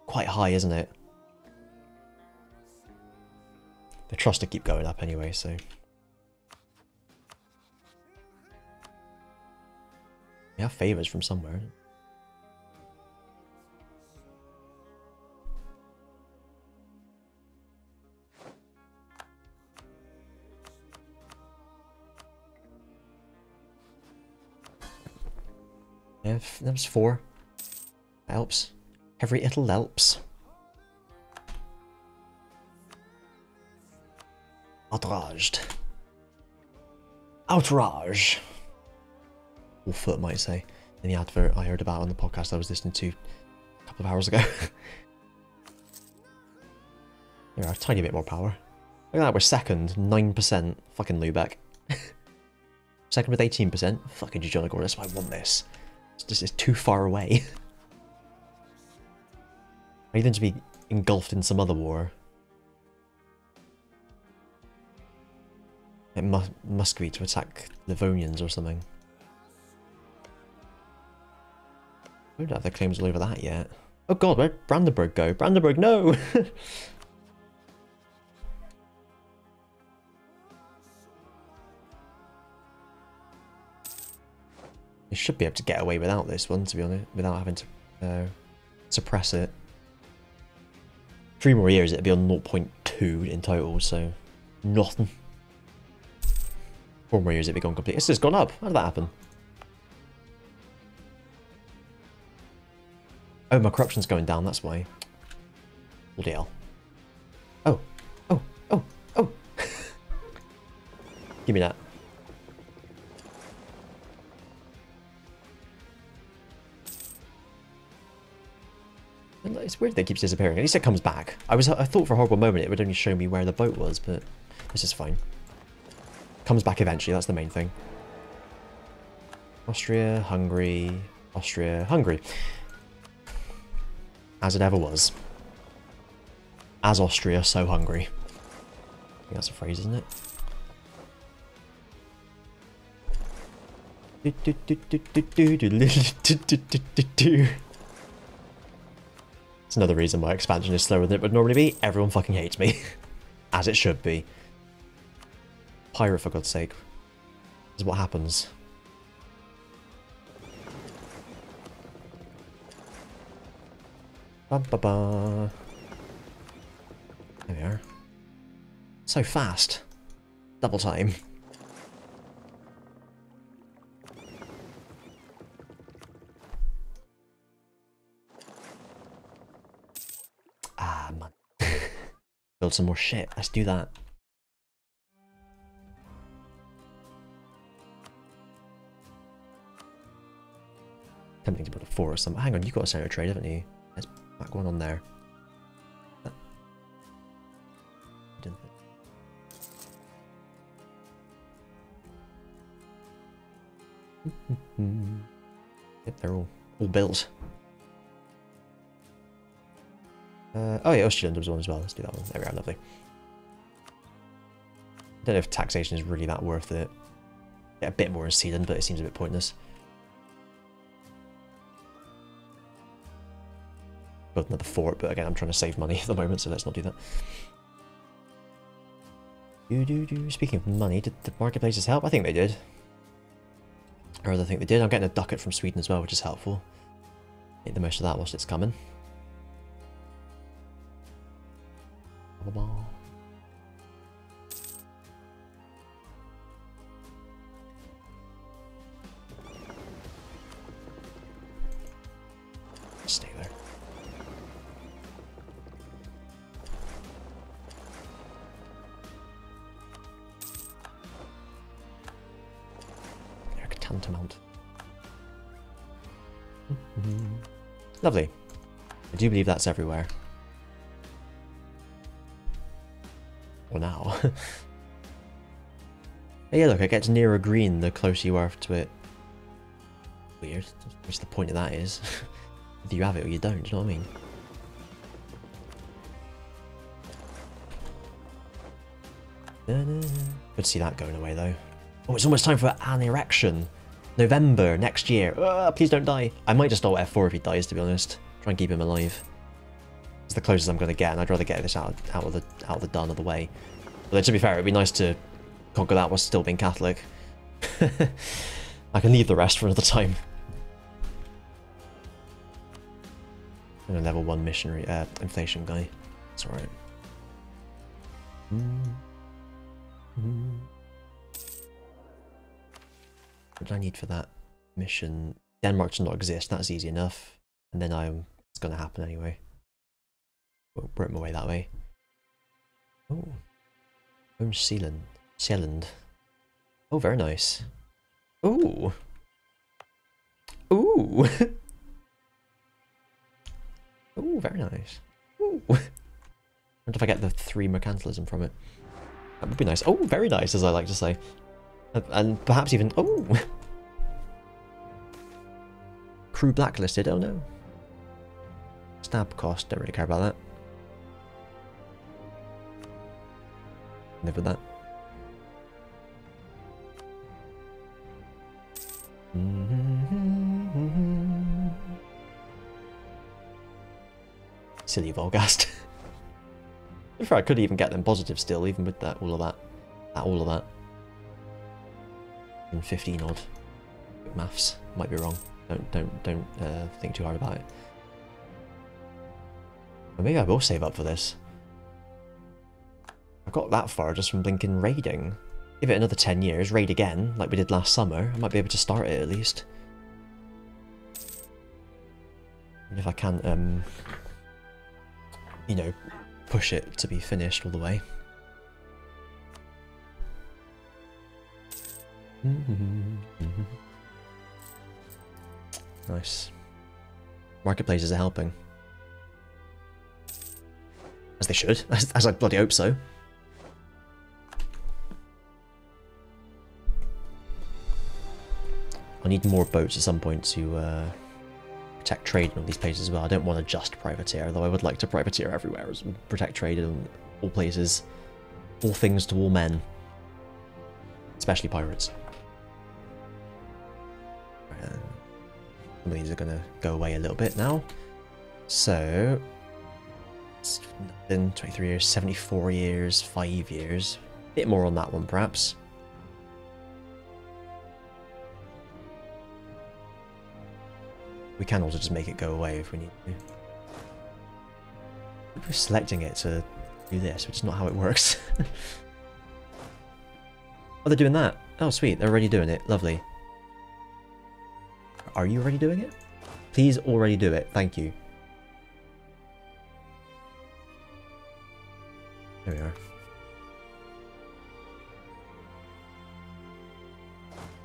Quite high, isn't it? The trust to keep going up anyway, so... We have favours from somewhere. Yeah, that was 4. That helps. Every little helps. Outraged. Outrage! Wolffoot might say. In the advert I heard about on the podcast I was listening to a couple of hours ago. There are a tiny bit more power. Look at that, we're second, 9%. Fucking Lubeck. Second with 18%. Fucking Jujonagor, that's why I want this. It's too far away. I need them to be engulfed in some other war. Like Muscovy to attack Livonians or something. We don't have their claims all over that yet. Oh god, where'd Brandenburg go? Brandenburg, no! You should be able to get away without this one, to be honest, without having to suppress it. 3 more years, it'd be on 0.2 in total, so nothing. 4 more years, it'd be gone complete. It's just gone up. How did that happen? Oh, my corruption's going down, that's why. Bloody hell. Oh. Oh. Oh. Oh. Give me that. It's weird that it keeps disappearing. At least it comes back. I thought for a horrible moment it would only show me where the boat was, but this is fine. Comes back eventually, that's the main thing. Austria, Hungary, Austria, Hungary. As it ever was. As Austria, so Hungary. I think that's a phrase, isn't it? It's another reason why expansion is slower than it would normally be. Everyone fucking hates me. As it should be. Pirate, for God's sake. This is what happens. Ba ba ba. There we are. So fast. Double time. Ah, man. Build some more shit. Let's do that. Tempting to put a 4 or something. Hang on, you've got a center trade, haven't you? Let's back one on there. Yep, they're all built. Oh yeah, Ostland was one as well. Let's do that one. There we are, lovely. I don't know if taxation is really that worth it. Get a bit more in Sweden, but it seems a bit pointless. Build another fort, but again, I'm trying to save money at the moment, so let's not do that. Speaking of money, did the marketplaces help? I think they did. Or rather, I think they did. I'm getting a ducat from Sweden as well, which is helpful. Make the most of that whilst it's coming. Stay there. They're tantamount. Lovely. I do believe that's everywhere. Or now. Yeah, look, it gets nearer green the closer you are to it. Weird. What's the point of that is? Either you have it or you don't, do you know what I mean? Good to see that going away though. Oh, it's almost time for an erection. November next year. Please don't die. I might just ult F4 if he dies, to be honest. Try and keep him alive. It's the closest I'm going to get, and I'd rather get this out of the done of the way. Although to be fair, it'd be nice to conquer that while still being Catholic. I can leave the rest for another time. And a level 1 missionary inflation guy. It's alright. What do I need for that mission? Denmark does not exist, that's easy enough. And then it's gonna happen anyway. We'll work my way that way. Oh. Home Sealand. Oh, very nice. Ooh. Ooh. Ooh, very nice. Ooh. I wonder if I get the 3 mercantilism from it. That would be nice. Oh, very nice, as I like to say. And perhaps even... Oh! Crew blacklisted, oh no. Stab cost, don't really care about that. Live with that. Silly Volgast. If I could even get them positive still, even with that, all of that. And 15 odd. Maths. Might be wrong. Don't think too hard about it. But maybe I will save up for this. I got that far just from blinking raiding. Give it another 10 years, raid again, like we did last summer. I might be able to start it at least. And if I can, you know, push it to be finished all the way. Nice. Marketplaces are helping. As they should, as I bloody hope so. I need more boats at some point to protect trade in all these places as well. I don't want to just privateer, though I would like to privateer everywhere and protect trade in all places. All things to all men. Especially pirates. Some of these are going to go away a little bit now. So, it's been 23 years, 74 years, 5 years. A bit more on that one, perhaps. We can also just make it go away if we need to. We're selecting it to do this, which is not how it works. Oh, they're doing that. Oh, sweet. They're already doing it. Lovely. Are you already doing it? Please already do it. Thank you. There we are.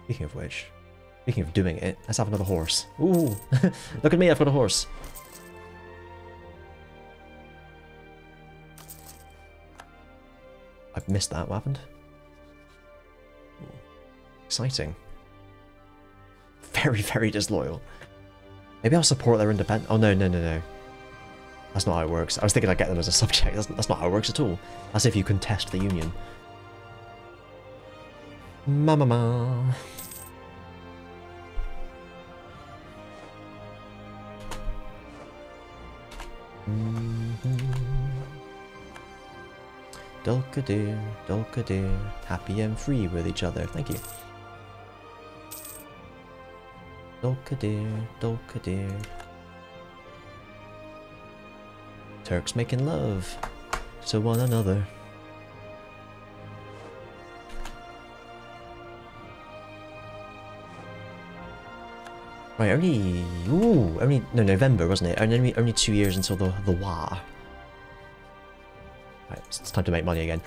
Speaking of which, speaking of doing it, let's have another horse. Ooh! Look at me, I've got a horse. I've missed that. What happened? Ooh. Exciting. Very, very disloyal. Maybe I'll support their independence. Oh, no. That's not how it works. I was thinking I'd get them as a subject. That's not how it works at all. That's if you contest the union. Ma. Dulkadir, happy and free with each other. Thank you. Dolkadir, Dolkadir. Turks making love to one another. Right, only November, wasn't it? Only 2 years until the war. Right, it's time to make money again.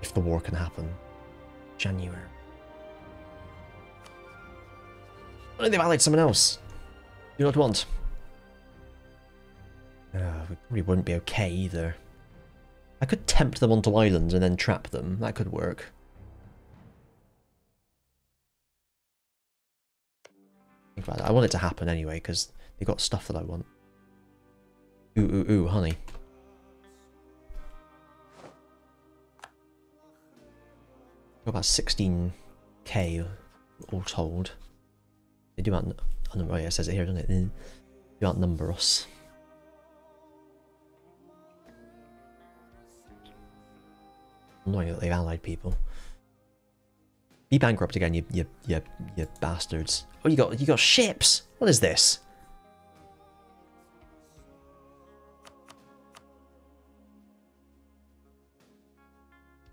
If the war can happen. January. Oh, they've allied someone else. Do not want. We probably wouldn't be okay either. I could tempt them onto islands and then trap them. That could work. Think about that. I want it to happen anyway, because they've got stuff that I want. Ooh, honey. Got about 16k all told. They do outnumber. Oh yeah, it says it here, doesn't it? They do outnumber us. Annoying that they've allied people. Be bankrupt again, you bastards. Oh, you got ships. What is this?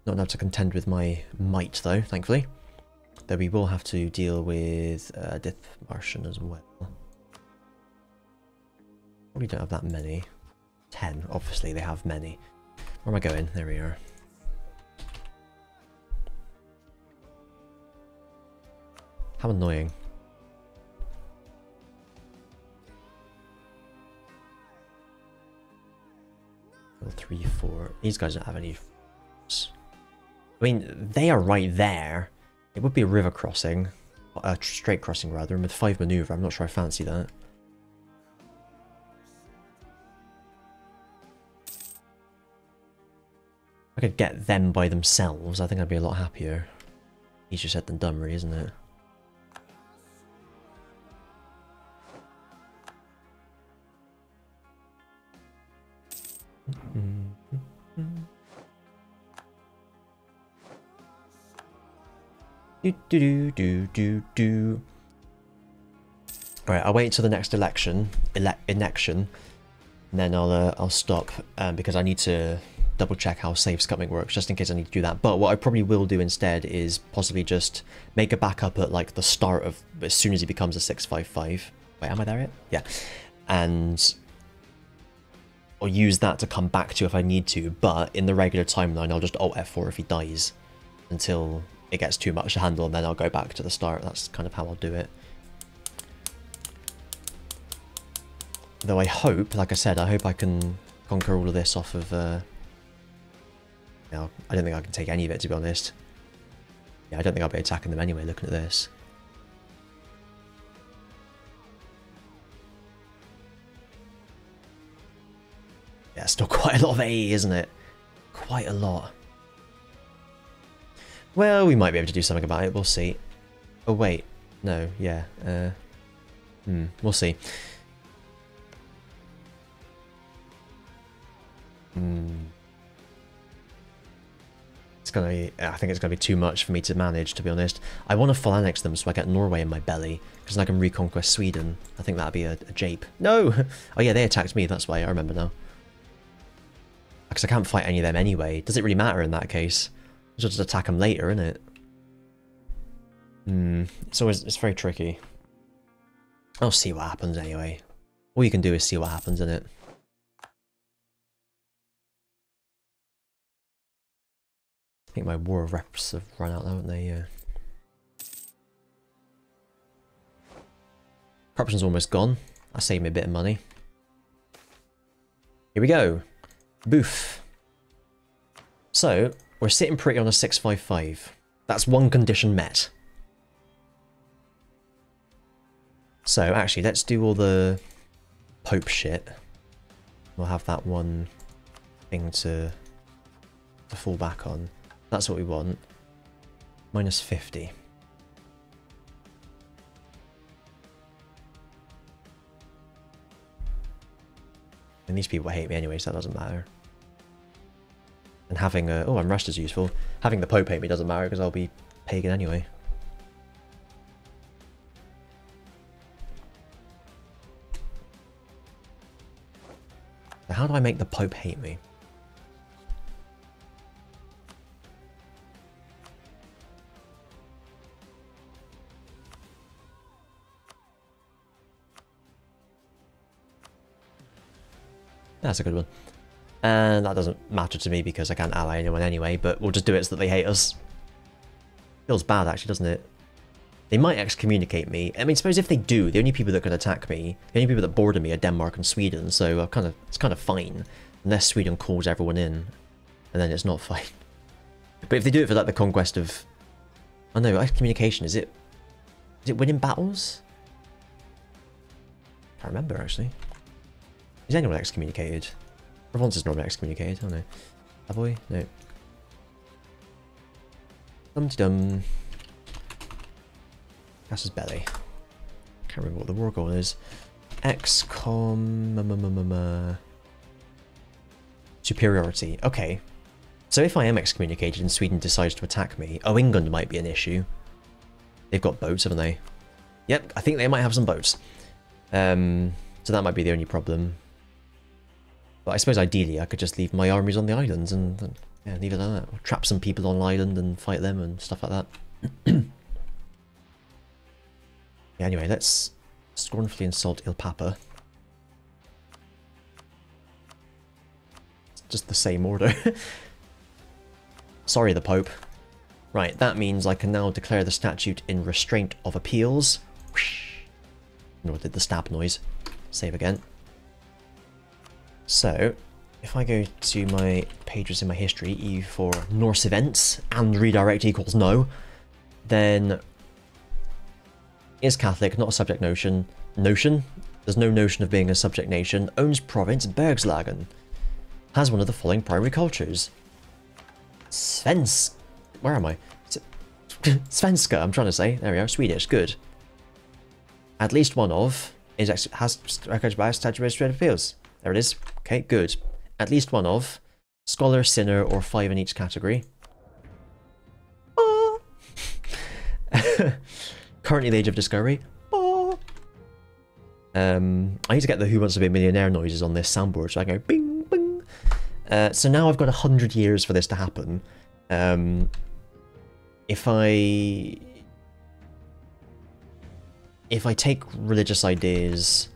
Not enough to contend with my might, though, thankfully. Though we will have to deal with Dip Martian as well. Probably don't have that many. 10, obviously they have many. Where am I going? There we are. How annoying. Well, 3, 4. These guys don't have any. I mean, they are right there. It would be a river crossing. A straight crossing, rather. And with 5 maneuver, I'm not sure I fancy that. If I could get them by themselves, I think I'd be a lot happier. Easier said than done, really, isn't it? Right, I'll wait until the next election, and then I'll stop because I need to double check how save scumming works, just in case I need to do that. But what I probably will do instead is possibly just make a backup at like the start of, as soon as he becomes a 655. Wait, am I there yet? Yeah, and I'll use that to come back to if I need to. But in the regular timeline, I'll just Alt F4 if he dies until it gets too much to handle, and then I'll go back to the start. That's kind of how I'll do it. Though I hope, like I said, I hope I can conquer all of this off of, I don't think I can take any of it, to be honest. Yeah, I don't think I'll be attacking them anyway, looking at this. Yeah, still quite a lot of AE, isn't it? Quite a lot. Well, we might be able to do something about it, we'll see. Oh wait, no, yeah, we'll see. It's gonna be, I think it's gonna be too much for me to manage, to be honest. I want to full annex them so I get Norway in my belly, because then I can reconquest Sweden. I think that'd be a jape. No! Oh yeah, they attacked me, that's why, I remember now. Because I can't fight any of them anyway. Does it really matter in that case? I'll just attack them later, innit? It's very tricky. I'll see what happens anyway. All you can do is see what happens, innit? I think my war reps have run out, haven't they? Yeah. Corruption's almost gone. That saved me a bit of money. Here we go. Boof. So, we're sitting pretty on a 655. That's one condition met. So, actually, let's do all the Pope shit. We'll have that one thing to fall back on. That's what we want. Minus 50. And these people hate me anyway, so that doesn't matter. And having a... Oh, unrest is useful. Having the Pope hate me doesn't matter, because I'll be pagan anyway. So how do I make the Pope hate me? That's a good one. And that doesn't matter to me because I can't ally anyone anyway, but we'll just do it so that they hate us. Feels bad actually, doesn't it? They might excommunicate me. I mean, suppose if they do, the only people that can attack me, the only people that border me are Denmark and Sweden, so it's kind of fine. Unless Sweden calls everyone in, and then it's not fine. But if they do it for like the conquest of... Oh no, excommunication, is it winning battles? Can't remember actually. Is anyone excommunicated? Provence is normally excommunicated, I don't know. Have we? No. Dum-de-dum. Casus Belli. Can't remember what the war goal is. Superiority. Okay. So if I am excommunicated and Sweden decides to attack me... Oh, England might be an issue. They've got boats, haven't they? Yep, I think they might have some boats. So that might be the only problem. But I suppose ideally I could just leave my armies on the islands and yeah, leave it like that. Or trap some people on island and fight them and stuff like that. Yeah, anyway, let's scornfully insult Il Papa. It's just the same order. Sorry, the Pope. Right, that means I can now declare the statute in restraint of appeals. Nor did the stab noise. Save again. So, if I go to my pages in my history, EU4 Norse events, and redirect equals no, then is Catholic, not a subject notion. There's no notion of being a subject nation. Owns province Bergslagen. Has one of the following primary cultures. Where am I? Svenska, I'm trying to say. There we are. Swedish. Good. At least one of has records by statutory appeals. There it is. Okay, good. At least one of scholar, sinner, or 5 in each category. Currently the age of discovery. I need to get the Who Wants to Be a Millionaire noises on this soundboard so I go bing, bing. So now I've got 100 years for this to happen. If I take religious ideas,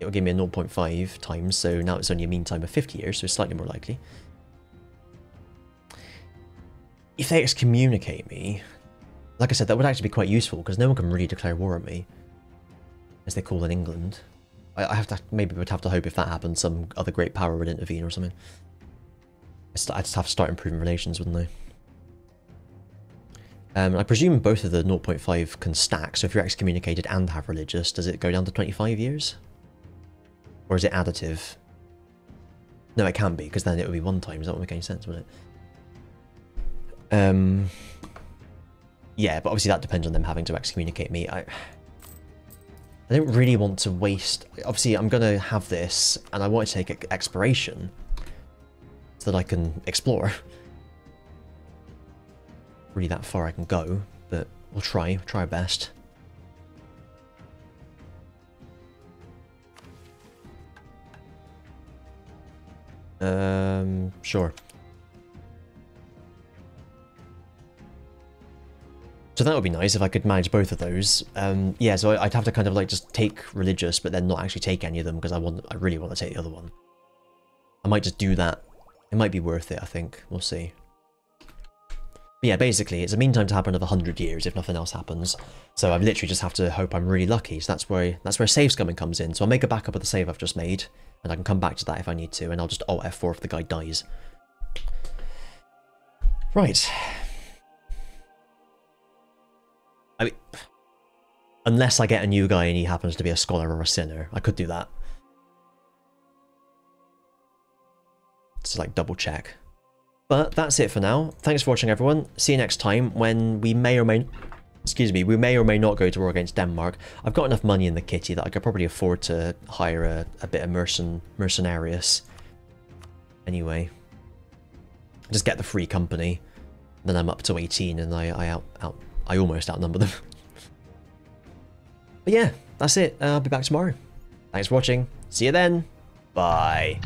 it will give me a 0.5 times, so now it's only a mean time of 50 years, so it's slightly more likely. If they excommunicate me, like I said, that would actually be quite useful, because no one can really declare war on me, as they call in England. I have to, maybe would have to hope if that happened, some other great power would intervene or something. I'd just have to start improving relations, wouldn't I? I presume both of the 0.5 can stack, so if you're excommunicated and have religious, does it go down to 25 years? Or is it additive? No, it can be, because then it would be 1 time. That wouldn't make any sense, would it? Yeah, but obviously that depends on them having to excommunicate me. I don't really want to waste... Obviously, I'm going to have this, and I want to take exploration so that I can explore. Really that far I can go, but we'll try our best. Sure. So that would be nice if I could manage both of those. Yeah, so I'd have to kind of like just take religious, but then not actually take any of them because I really want to take the other one. I might just do that. It might be worth it, I think. We'll see. But yeah, basically, it's a meantime to happen of 100 years if nothing else happens. So I literally just have to hope I'm really lucky. So that's where save scumming comes in. So I'll make a backup of the save I've just made, and I can come back to that if I need to, and I'll just Alt F4 if the guy dies. Right. I mean, unless I get a new guy and he happens to be a scholar or a sinner, I could do that. Just like double check. But that's it for now. Thanks for watching, everyone. See you next time when we may or may... Excuse me, we may or may not go to war against Denmark. I've got enough money in the kitty that I could probably afford to hire a bit of mercenarius. Anyway. Just get the free company. Then I'm up to 18 and I almost outnumber them. But yeah, that's it. I'll be back tomorrow. Thanks for watching. See you then. Bye.